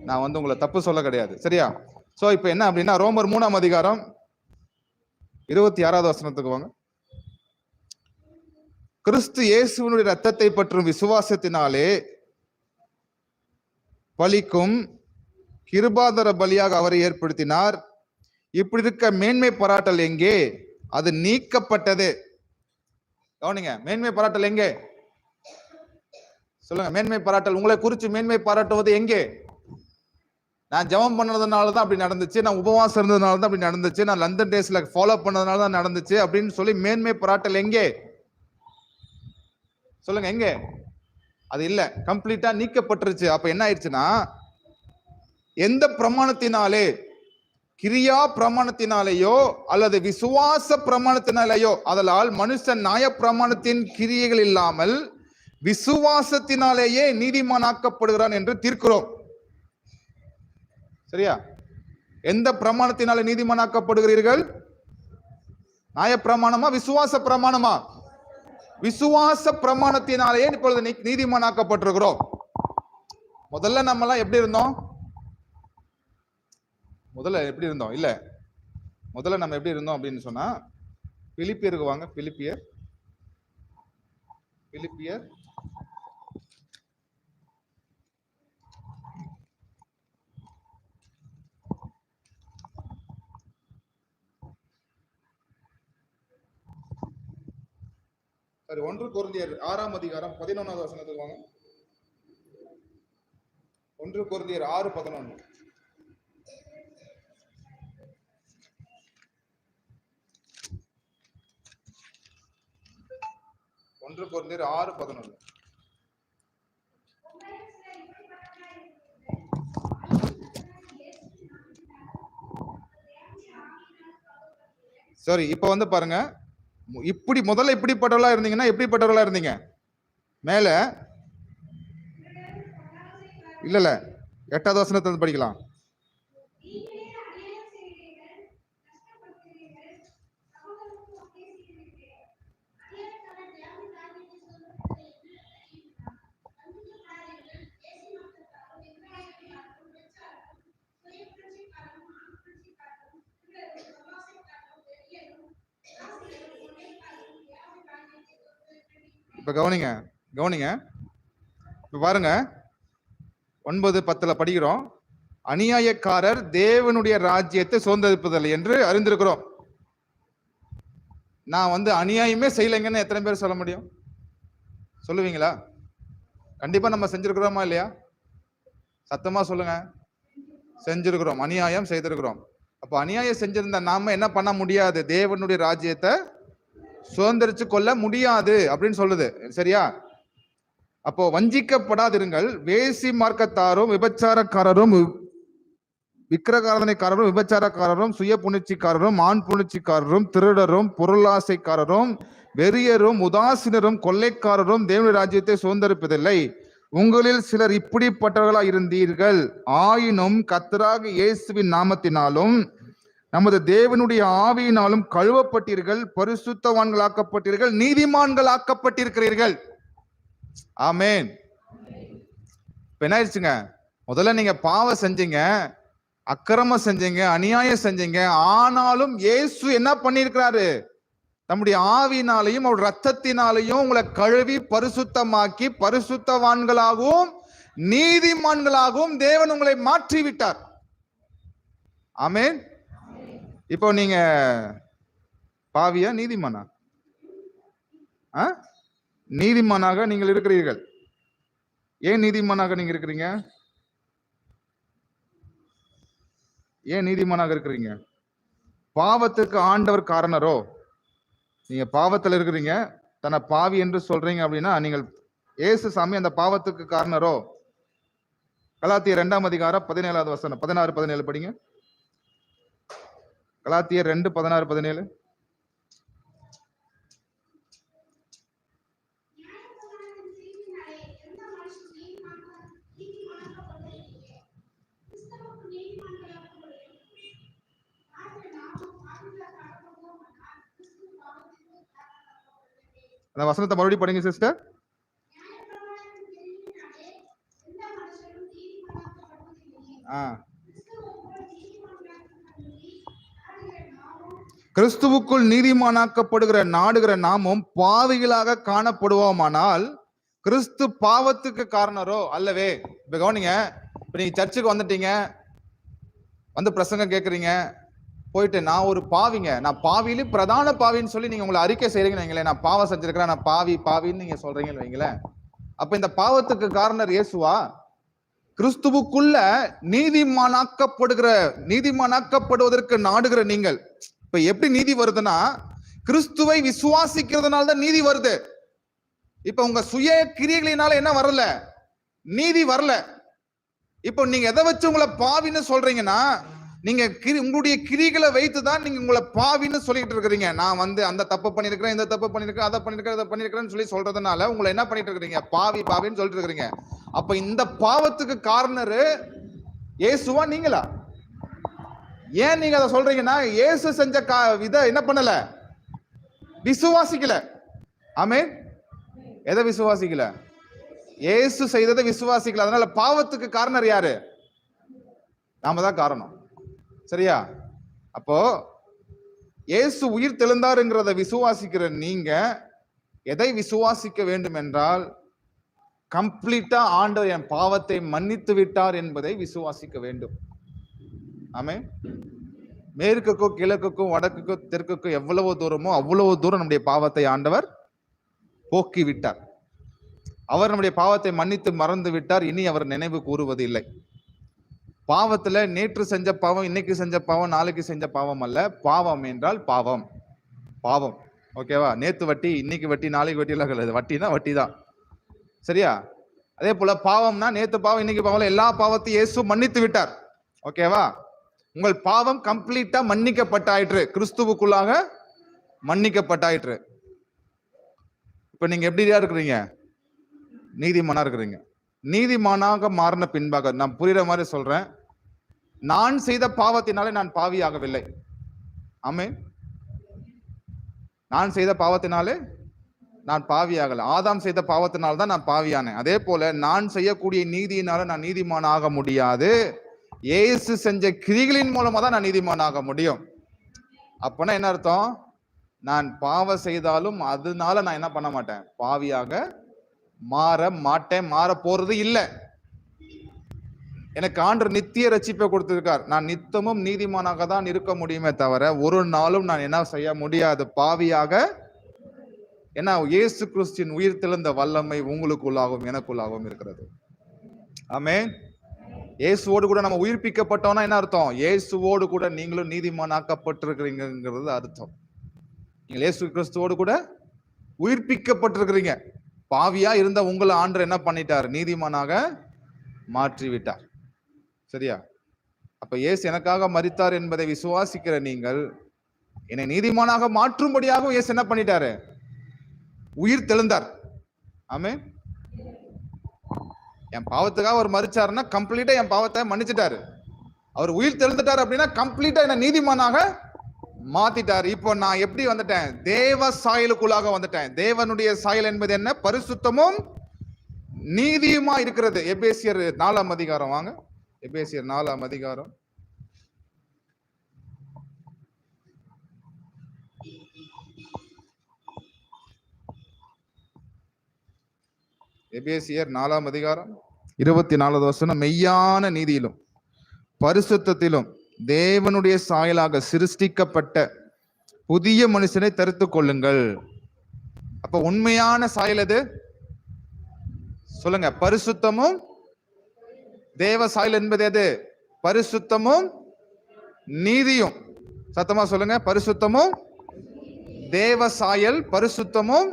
நான் வந்து உங்களை தப்பு சொல்ல கிடையாது, சரியா? சோ இப்ப என்ன அப்படின்னா, ரோமர் 3ஆம் அதிகாரம் 26வது வசனத்துக்கு வாங்க. கிறிஸ்து இயேசுவினுடைய ரத்தத்தை பற்றும் விசுவாசத்தினாலே பலிக்கும் கிருபாதர பலியாக அவரை ஏற்படுத்தினார். இப்படி இருக்க மேன்மை பாராட்டல் எங்கே? அது நீக்கப்பட்டது. கவனிங்க, மேன்மை பாராட்டல் எங்கே? சொல்லுங்க. மேன்மை பாராட்டல், உங்களை குறித்து மேன்மை பாராட்டுவது எங்கே? நான் ஜெபம் பண்ணதுனால தான் அப்படி நடந்துச்சு, நான் உபவாசம் இருந்ததுனால தான் அப்படி நடந்துச்சு, நான் லண்டன் டேஸ்ல ஃபாலோ பண்ணதுனால தான் நடந்துச்சு அப்படின்னு சொல்லி மேன்மை பாராட்டல் எங்கே? சொல்லுங்க, எங்க? அது இல்ல, கம்ப்ளீட்டா நீக்கப்பட்டுருச்சு. அப்ப என்ன ஆயிடுச்சுன்னா, எந்த பிரமாணத்தினாலே, கிரியா பிரமாணத்தினாலேயோ அல்லது விசுவாச பிரமாணத்தினாலேயோ, அதனால் மனுஷன் நியாய பிரமாணத்தின் கிரியைகள் இல்லாமல் விசுவாசத்தினாலேயே நீதிமானாக்கப்படுகிறான் என்று தீர்க்கிறோம். சரியா? எந்த பிரமாணத்தினாலே நீதிமானாக்கப்படுகிறீர்கள்? நியாய பிரமாணமா விசுவாச பிரமாணமா? விசுவாச பிரமாணத்தினாலேயே இப்பொழுது நீதிமானாக்கப்பட்டிருக்கிறோம். முதல்ல நம்ம எல்லாம் எப்படி இருந்தோம்? இல்ல, முதல்ல நம்ம எப்படி இருந்தோம் அப்படின்னு சொன்னா, பிலிப்பியருக்கு வாங்க. பிலிப்பியர் சரி, 1 கொரிந்தியர் 6ஆம் அதிகாரம் 11வது வசனத்துக்கு வாங்க. 1 கொரிந்தியர் 6:11. 1 கொரிந்தியர் 6:11. சரி, இப்ப வந்து பாருங்க, இப்படி முதல்ல இப்படிப்பட்டவர்களா இருந்தீங்கன்னா எப்படிப்பட்டவர்களா இருந்தீங்க? மேல இல்ல 8வது வசனத்தை படிக்கலாம். இப்ப கவனிங்க, இப்ப பாருங்க, 9:10 படிக்கிறோம். அநியாயக்காரர் தேவனுடைய ராஜ்யத்தை சுதந்தரிப்பதில்லை என்று அறிந்திருக்கிறோம். நான் வந்து அநியாயமே செய்யலைங்கன்னு எத்தனை பேர் சொல்ல முடியும்? சொல்லுவீங்களா? கண்டிப்பா நம்ம செஞ்சிருக்கிறோமா இல்லையா? சத்தமா சொல்லுங்க. செஞ்சிருக்கிறோம், அநியாயம் செய்திருக்கிறோம். அப்ப அநியாயம் செஞ்சிருந்தா நாம என்ன பண்ண முடியாது? தேவனுடைய ராஜ்யத்தை சுதந்திரிச்சு கொள்ள முடியாது அப்படின்னு சொல்லுது. சரியா? அப்போ வஞ்சிக்கப்படாதிருங்கள். வேசி மார்க்கத்தாரும் விபச்சாரக்காரரும் விக்கிரகாரதனைக்காரரும், விபச்சாரக்காரரும், சுய புணர்ச்சிக்காரரும், ஆண் புணர்ச்சிக்காரரும், திருடரும், பொருளாசைக்காரரும், வெறியரும், உதாசீனரும், கொள்ளைக்காரரும் தேவனுடைய ராஜ்யத்தை சுதந்தரிப்பதில்லை. உங்களில் சிலர் இப்படிப்பட்டவர்களா இருந்தீர்கள். ஆயினும் கர்த்தராக இயேசுவின் நாமத்தினாலும் நமது தேவனுடைய ஆவியினாலும் கழுவப்பட்டீர்கள், பரிசுத்தவான்களாக்கப்பட்டீர்கள், நீதிமான்களாக்கப்பட்டிருக்கிறீர்கள். ஆமென். இப்ப என்ன ஆயிடுச்சுங்க? முதல்ல நீங்க பாவம் செஞ்சீங்க, அக்கிரமம் செஞ்சீங்க, அநியாயம் செஞ்சீங்க. ஆனாலும் இயேசு என்ன பண்ணியிருக்கிறாரு? நம்முடைய ஆவியினாலையும் அவர் ரத்தத்தினாலையும் உங்களை கழுவி பரிசுத்தமாக்கி பரிசுத்தவான்களாகவும் நீதிமான்களாகவும் தேவன் உங்களை மாற்றி விட்டார். ஆமென். இப்போ நீங்க பாவியா நீதிமானா? நீதிமானாக நீங்கள் இருக்கிறீர்கள். ஏன் நீதிமானாக நீங்க இருக்கிறீங்க? ஏன் நீதிமானாக இருக்கிறீங்க? பாவத்துக்கு ஆண்டவர் காரணரோ? நீங்க பாவத்தில் இருக்கிறீங்க, தன்னை பாவி என்று சொல்றீங்க அப்படின்னா நீங்கள் இயேசு சாமி அந்த பாவத்துக்கு காரணரோ? கலாத்தியர் 2ஆம் அதிகாரம் 17வது வசனம் 16-17 படிங்க. கலாத்தியர் 2:16-17. அந்த வசனத்தை மறுபடியும் படிங்க சிஸ்டர். கிறிஸ்துவுக்குள் நீதிமானாக்கப்படுகிற நாடுகிற நாமும் பாவிகளாக காணப்படுவோமானால் கிறிஸ்து பாவத்துக்கு காரணரோ? அல்லவே. இப்ப கவனிங்க, இப்ப நீங்க சர்ச்சுக்கு வந்துட்டீங்க, வந்து பிரசங்கம் கேட்கறீங்க, போயிட்டு நான் ஒரு பாவிங்க, நான் பாவியிலும் பிரதான பாவின்னு சொல்லி நீங்க உங்களை அறிக்கை செய்றீங்கன்னு வைங்களேன். நான் பாவம் செஞ்சிருக்கிறேன், நான் பாவின்னு நீங்க சொல்றீங்கன்னு வைங்களேன். அப்ப இந்த பாவத்துக்கு காரணர் இயேசுவா? கிறிஸ்துவுக்குள்ள நீதிமானாக்கப்படுவதற்கு நாடுகிற நீங்கள். இப்ப எப்படி நீதி வருதுன்னா, கிறிஸ்துவை விசுவாசிக்கிறதுனால தான் நீதி வருது. இப்ப உங்க சுய கிரியைகளினால என்ன வரல? நீதி வரல. இப்போ நீங்க எதை வச்சு உங்களை பாவின்னு சொல்றீங்கன்னா, நீங்க உங்களுடைய கிரிகளை வைத்துதான் நீங்க உங்களை பாவின்னு சொல்லிட்டு இருக்கிறீங்க. நான் வந்து அந்த தப்பு பண்ணிருக்கிறேன், இந்த தப்பு பண்ணிருக்கேன், அதை பண்ணிருக்கேன், இதை பண்ணிருக்கிறேன்னு சொல்லி சொல்றதுனால உங்களை என்ன பண்ணிட்டு இருக்கிறீங்க? பாவின்னு சொல்லிட்டு இருக்கிறீங்க. அப்ப இந்த பாவத்துக்கு காரணரு இயேசுவா நீங்களா? ஏன் நீங்க அதை சொல்றீங்கன்னா, இயேசு செஞ்ச இதை என்ன பண்ணல? விசுவாசிக்கல. ஆமென். எதை விசுவாசிக்கல? இயேசு செய்ததை விசுவாசிக்கல. அதனால பாவத்துக்கு காரணர் யாரு? நாம தான் காரணம். சரியா? அப்போ இயேசு உயிர் தெழுந்தாருங்கிறத விசுவாசிக்கிற நீங்க எதை விசுவாசிக்க வேண்டும் என்றால், கம்ப்ளீட்டா ஆண்டவர் என் பாவத்தை மன்னித்து விட்டார் என்பதை விசுவாசிக்க வேண்டும். ஆமென். மேற்குக்கும் கிழக்குக்கும் வடக்குக்கும் தெற்குக்கும் எவ்வளவு தூரமோ அவ்வளவு தூரம் நம்முடைய பாவத்தை ஆண்டவர் போக்கி விட்டார். அவர் நம்முடைய பாவத்தை மன்னித்து மறந்து விட்டார். இனி அவர் நினைவு கூறுவது இல்லை. பாவத்துல நேற்று செஞ்ச பாவம், இன்னைக்கு செஞ்ச பாவம், நாளைக்கு செஞ்ச பாவம் அல்ல. பாவம் என்றால் பாவம். பாவம். ஓகேவா? நேத்து வட்டி, இன்னைக்கு வட்டி, நாளைக்கு வட்டி எல்லாம் கிடையாது. வட்டினா வட்டி தான். சரியா? அதே போல பாவம்னா நேத்து பாவம், இன்னைக்கு பாவம், எல்லா பாவத்தையும் இயேசு மன்னித்து விட்டார். ஓகேவா? உங்கள் பாவம் கம்ப்ளீட்டா மன்னிக்கப்பட்டாயிற்று, கிறிஸ்துவுக்குள்ளாக மன்னிக்கப்பட்டாயிற்று. இப்ப நீங்க எப்படியா இருக்கிறீங்க? நீதிமானா இருக்கிறீங்க. நீதிமானாக மாறின பின்பாக, நான் புரியுற மாதிரி சொல்றேன், நான் செய்த பாவத்தினாலே நான் பாவியாகவில்லை. ஆமென். நான் செய்த பாவத்தினாலே நான் பாவியாகல. ஆதாம் செய்த பாவத்தினால தான் நான் பாவியானேன். அதே போல நான் செய்யக்கூடிய நீதியினால நான் நீதிமானாக முடியாது. இயேசு செஞ்ச கிரிகளின் மூலமா தான் நான் நீதிமானாக முடியும். அப்பனா என்ன அர்த்தம்? நான் பாவம் செய்தாலும் அதனால நான் என்ன பண்ண மாட்டேன்? பாவியாக மாற மாட்டேன், மாற போறது இல்லை. எனக்கு ஆண்டவர் நித்திய ரட்சிப்பை கொடுத்திருக்கார். நான் நித்தமும் நீதிமானாக தான் இருக்க முடியுமே தவிர ஒரு நாளும் நான் என்ன செய்ய முடியாது, பாவியாக. ஏன்னா இயேசு கிறிஸ்துவின் உயிர் தெழுந்த வல்லமை உங்களுக்குள்ளாகவும் எனக்குள்ளாகவும் இருக்கிறது. ஆமென். இயேசுவோடு கூட நம்ம உயிர்ப்பிக்கப்பட்டோம்னா என்ன அர்த்தம்? இயேசுவோடு கூட நீங்களும் நீதிமானாக்கப்பட்டிருக்கிறீங்கிறது அர்த்தம். நீங்கள் இயேசு கிறிஸ்துவோடு கூட உயிர்ப்பிக்கப்பட்டிருக்கிறீங்க. பாவியா இருந்த உங்களை ஆண்டவர் என்ன பண்ணிட்டார்? நீதிமானாக மாற்றி விட்டார். சரியா? அப்ப இயேசு எனக்காக மரித்தார் என்பதை விசுவாசிக்கிற நீங்கள் என்னை நீதிமானாக மாற்றும்படியாக இயேசு என்ன பண்ணிட்டாரு? உயிர் தெழுந்தார். ஆமென். என் பாவத்துக்காக அவர் மரிச்சாருன்னா கம்ப்ளீட்டா என் பாவத்தை மன்னிச்சிட்டாரு. அவர் உயிர் தெழுந்துட்டார் அப்படின்னா கம்ப்ளீட்டா என்ன நீதிமானாக மாத்திட்டார். இப்போ நான் எப்படி வந்துட்டேன்? தேவ சாயலுக்குள்ளாக வந்துட்டேன். தேவனுடைய சாயல் என்பது என்ன? பரிசுத்தமும் நீதியுமா இருக்கிறது. எபேசியர் 4ஆம் அதிகாரம் வாங்க. எபேசியர் 4ஆம் அதிகாரம். எபேசியர் 4ஆம் அதிகாரம் 24வது வசனம். மெய்யான நீதியிலும் பரிசுத்தத்திலும் தேவனுடைய சாயலாக சிருஷ்டிக்கப்பட்ட புதிய மனுஷனை தரித்துக் கொள்ளுங்கள். அப்ப உண்மையான சாயல் எது சொல்லுங்க? பரிசுத்தமும் தேவ சாயல் என்பது எது? பரிசுத்தமும் நீதியும். சத்தமா சொல்லுங்க. பரிசுத்தமும் தேவ சாயல், பரிசுத்தமும்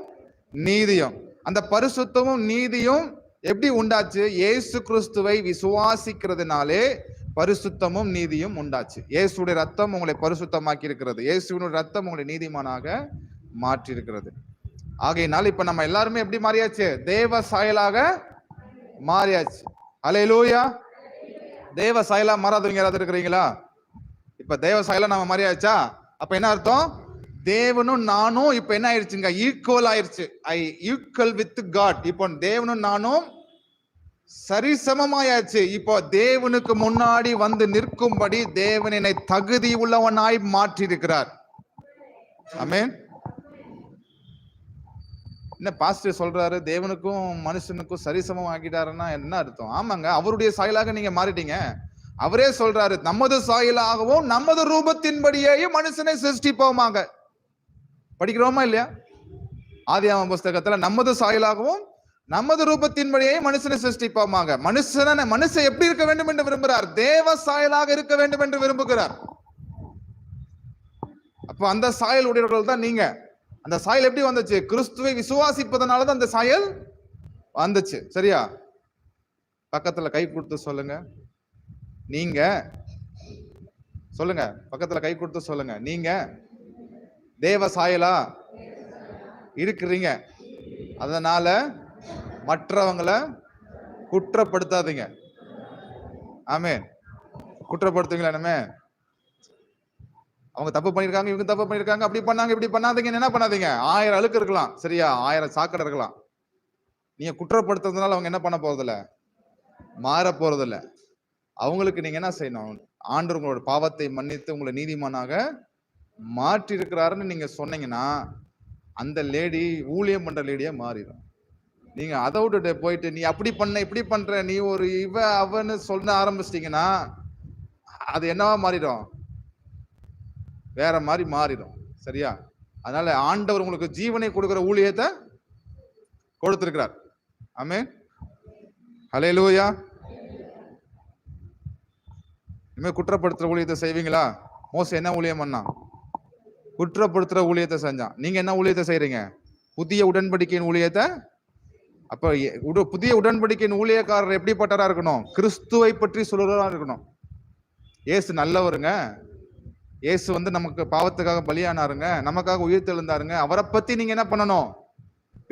நீதியும். அந்த பரிசுத்தமும் நீதியும் எப்படி உண்டாச்சு? இயேசு கிறிஸ்துவை விசுவாசிக்கிறதுனாலே பரிசுத்தமும் நீதியும் உண்டாச்சு. இயேசுடைய ரத்தம் உங்களை பரிசுத்தமாக்கி இருக்கிறது. இயேசுவினுடைய ரத்தம் உங்களை நீதிமானாக மாற்றி இருக்கிறது. ஆகையினால் இப்ப நம்ம எல்லாருமே எப்படி மாறியாச்சு? தேவ சாயலாக மாறியாச்சு. அல்லேலூயா. தேவ சாயலா மாறாதவங்க யாராவது இருக்கிறீங்களா? இப்ப தேவ சாயலா நம்ம மாறியாச்சா? அப்ப என்ன அர்த்தம்? தேவனும் நானும் இப்ப என்ன ஆயிடுச்சுங்க? ஈக்குவல் ஆயிடுச்சு. I equal with God. இப்போ தேவனும் நானும் சரிசமமாயாச்சு. இப்போ தேவனுக்கு முன்னாடி வந்து நிற்கும்படி தேவன் என்னை தகுதி உள்ளவனாய் மாற்றி இருக்கிறார். ஆமென். என்ன பாஸ்டர் சொல்றாரு? தேவனுக்கும் மனுஷனுக்கும் சரிசமம் ஆக்கிட்டாருன்னா என்ன அர்த்தம்? ஆமாங்க, அவருடைய சாயலாக நீங்க மாறிட்டீங்க. அவரே சொல்றாரு, நமது சாயலாகவும் நமது ரூபத்தின்படியேயும் மனுஷனை சிருஷ்டிப்போமாக. படிக்கிறோமா இல்லையா? ஆதியாகம புஸ்தகத்துல நமது சாயலாகவும் நமது ரூபத்தின்படியே மனுஷனை சிருஷ்டிப்போமாக. மனுஷன் எப்படி இருக்க வேண்டும் என்று விரும்புகிறார்? தேவ சாயலாக இருக்க வேண்டும் என்று விரும்புகிறார். அப்ப அந்த சாயல் உடையவர்கள் தான் நீங்க. அந்த சாயல் எப்படி வந்துச்சு? கிறிஸ்துவை விசுவாசிப்பதனாலதான் அந்த சாயல் வந்துச்சு. சரியா? பக்கத்துல கை கொடுத்து சொல்லுங்க. நீங்க சொல்லுங்க. பக்கத்துல கை கொடுத்து சொல்லுங்க. நீங்க தேவ சாயலா இருக்கிறீங்க. அதனால மற்றவங்களை குற்றப்படுத்தாதீங்க. ஆமென். குற்றப்படுத்துவீங்களா? நம்ம அவங்க தப்பு பண்ணிருக்காங்க, இவங்க தப்பு பண்ணிருக்காங்க, அப்படி பண்ணாங்க, இப்படி பண்ணாதீங்க. என்ன பண்ணாதீங்க? 1000 அழுக்கு இருக்கலாம், சரியா? 1000 சாக்கடை இருக்கலாம். நீங்க குற்றப்படுத்துறதுனால அவங்க என்ன பண்ண போறதில்ல? மாற போறதில்ல. அவங்களுக்கு நீங்க என்ன செய்யணும்? ஆண்டவர் உங்களோட பாவத்தை மன்னித்து உங்களை நீதிமானாக மாற்றி இருக்கிறாருன்னு நீங்க சொன்னீங்கன்னா அந்த லேடி ஊழியம் பண்ற லேடியா மாறிடும். நீங்க அதை விட்டுட்டு போயிட்டு நீ அப்படி பண்ண இப்படி பண்ற, நீ ஒரு அவன்னு சொல்ல ஆரம்பிச்சிட்டீங்கன்னா அது என்னவா மாறிடும்? வேற மாதிரி மாறிடும். சரியா? அதனால ஆண்டவர் உங்களுக்கு ஜீவனை கொடுக்கிற ஊழியத்தை கொடுத்திருக்கிறார். ஆமென். ஹல்லேலூயா. இனிமே குற்றப்படுத்துற ஊழியத்தை செய்வீங்களா? மோசே என்ன ஊழியம் பண்ணா? குற்றப்படுத்துற ஊழியத்தை செஞ்சான். நீங்க என்ன ஊழியத்தை செய்யறீங்க? புதிய உடன்படிக்கையின் ஊழியத்தை. அப்ப புதிய உடன்படிக்கையின் ஊழியக்காரர் எப்படிப்பட்டரா இருக்கணும்? கிறிஸ்துவை பற்றி சொல்றதா இருக்கணும். இயேசு நல்லவருங்க. இயேசு வந்து நமக்கு பாவத்துக்காக பலியானாருங்க, நமக்காக உயிர் தெழுந்தாருங்க. அவரை பத்தி நீங்க என்ன பண்ணணும்?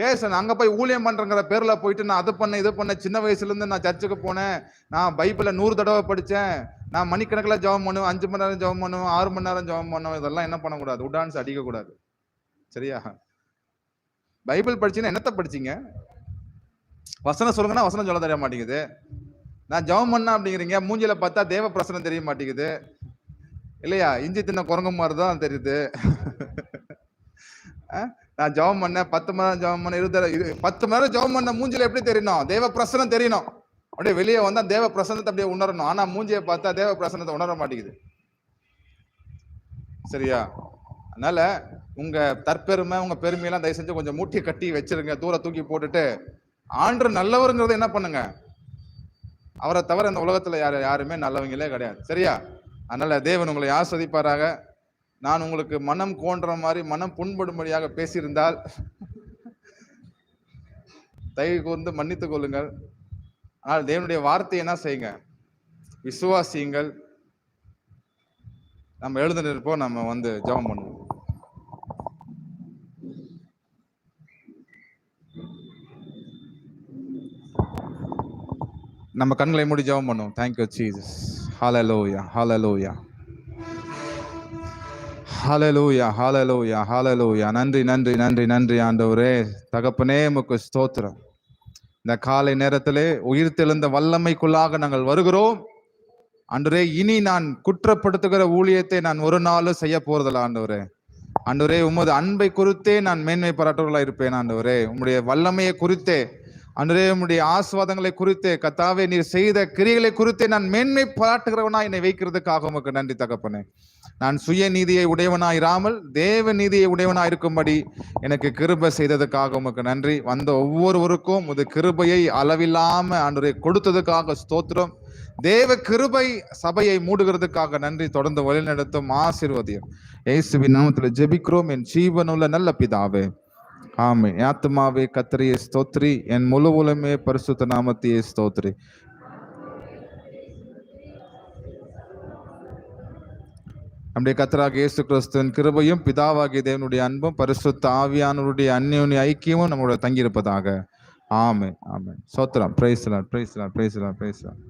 பேசணும். அங்க போய் ஊழியம் பண்றங்கிற பேர்ல போயிட்டு நான் அது பண்ண இது பண்ண, சின்ன வயசுல இருந்து நான் சர்ச்சுக்கு போனேன், நான் பைபிள 100 தடவை படிச்சேன், நான் மணிக்கணக்கில் ஜெபம் பண்ணுவேன், 5 மணி நேரம் ஜெபம் பண்ணுவேன், 6 மணி நேரம் ஜெபம் பண்ணுவேன், இதெல்லாம் என்ன பண்ணக்கூடாது? உடான்ஸ் அடிக்க கூடாது. சரியா? பைபிள் படிச்சீங்கன்னா என்னத்த படிச்சீங்க? வசனம் சொல்லுங்கன்னா வசனம் சொல்ல தெரிய மாட்டேங்குது. நான் ஜெபம் பண்ண அப்படிங்கிறீங்க, மூஞ்சில பார்த்தா தேவ பிரசனம் தெரிய மாட்டேங்குது இல்லையா? இஞ்சி தின்ன குரங்கு மாதிரிதான் தெரியுது. நான் ஜெபம் பண்ண 10 மணி நேரம் ஜெபம் பண்ண 10 மணி நேரம் ஜெபம் பண்ண மூஞ்சில எப்படி தெரியணும்? தேவ பிரசனம் தெரியணும். அப்படியே வெளியே வந்தா தேவ பிரசனத்தை அப்படியே உணரணும். ஆனா மூஞ்சியை பார்த்தா தேவ பிரசனத்தை உணர மாட்டேங்குது. சரியா? அதனால உங்க தற்பெருமை, உங்க பெருமையெல்லாம் தயவு செஞ்சு கொஞ்சம் மூட்டி கட்டி வச்சிருங்க, தூர தூக்கி போட்டுட்டு ஆண்டவர் நல்லவருங்கிறத என்ன பண்ணுங்க? அவரை தவிர இந்த உலகத்துல யாருமே நல்லவங்களே கிடையாது. சரியா? அதனால தேவன் உங்களை ஆஸ்வதிப்பாராக. நான் உங்களுக்கு மனம் கோன்ற மாதிரி, மனம் புண்படும்படியாக பேசியிருந்தால் தயவு கூர்ந்து மன்னித்துக் கொள்ளுங்கள். ஆனால் தேவனுடைய வார்த்தையை என்ன செய்யுங்க? விசுவாசியுங்கள். நம்ம எழுந்திருப்போம், நம்ம வந்து ஜெபம் பண்ணுவோம். நம்ம கண்களை மூடி ஜெபம் பண்ணுவோம். Thank you Jesus. Hallelujah, hallelujah, hallelujah, hallelujah, hallelujah. நன்றி நன்றி நன்றி நன்றி ஆண்டவரே. தகப்பனே உமக்கு ஸ்தோத்திரம். இந்த காலை நேரத்திலே உயிர்த்தெழுந்த வல்லமைக்குள்ளாக நாங்கள் வருகிறோம் ஆண்டவரே. இனி நான் குற்றப்படுத்துகிற ஊழியத்தை நான் ஒரு நாளும் செய்ய போறதில்ல ஆண்டவரே. ஆண்டவரே, உமது அன்பை குறித்தே நான் மேன்மை பாராட்டுவர்களா இருப்பேன் ஆண்டவரே. உம்முடைய வல்லமையை குறித்தே ஆண்டவரே, உம்முடைய ஆசீர்வாதங்களை குறித்தே கர்த்தாவே, நீர் செய்த கிரியைகளை குறித்தே நான் மேன்மை பாராட்டுகிறவனா என்னை வைக்கிறதுக்காக உமக்கு நன்றி தகப்பனே. நான் சுய நீதியை உடையவனாய் இராமல் தேவ நீதியை உடையவனாய் இருக்கும்படி எனக்கு கிருபை செய்ததுக்காக உமக்கு நன்றி. வந்த ஒவ்வொருவருக்கும் உமது கிருபையை அளவில்லாம ஆண்டவரே கொடுத்ததுக்காக ஸ்தோத்திரம். தேவ கிருபை சபையை மூடுகிறதுக்காக நன்றி. தொடர்ந்து வழிநடத்தும் ஆசீர்வதியும் இயேசுவின் நாமத்தில் ஜெபிக்கிறோம் என் ஜீவனுள்ள நல்ல பிதாவே, ஆமென். என் ஆத்துமாவே கர்த்தரையே ஸ்தோத்திரி, என் முழு உலகமே பரிசுத்த நாமத்தையே ஸ்தோத்திரி. நம்முடைய கர்த்தராகிய இயேசு கிறிஸ்துவின் கிருபையும் பிதாவாகிய தேவனுடைய அன்பும் பரிசுத்த ஆவியானவருடைய அந்யோன்ய ஐக்கியமும் நம்மளோட தங்கியிருப்பதாக. ஆமென், ஆமென். ஸ்தோத்திரம். Praise the Lord, praise the Lord, praise the Lord, praise the Lord.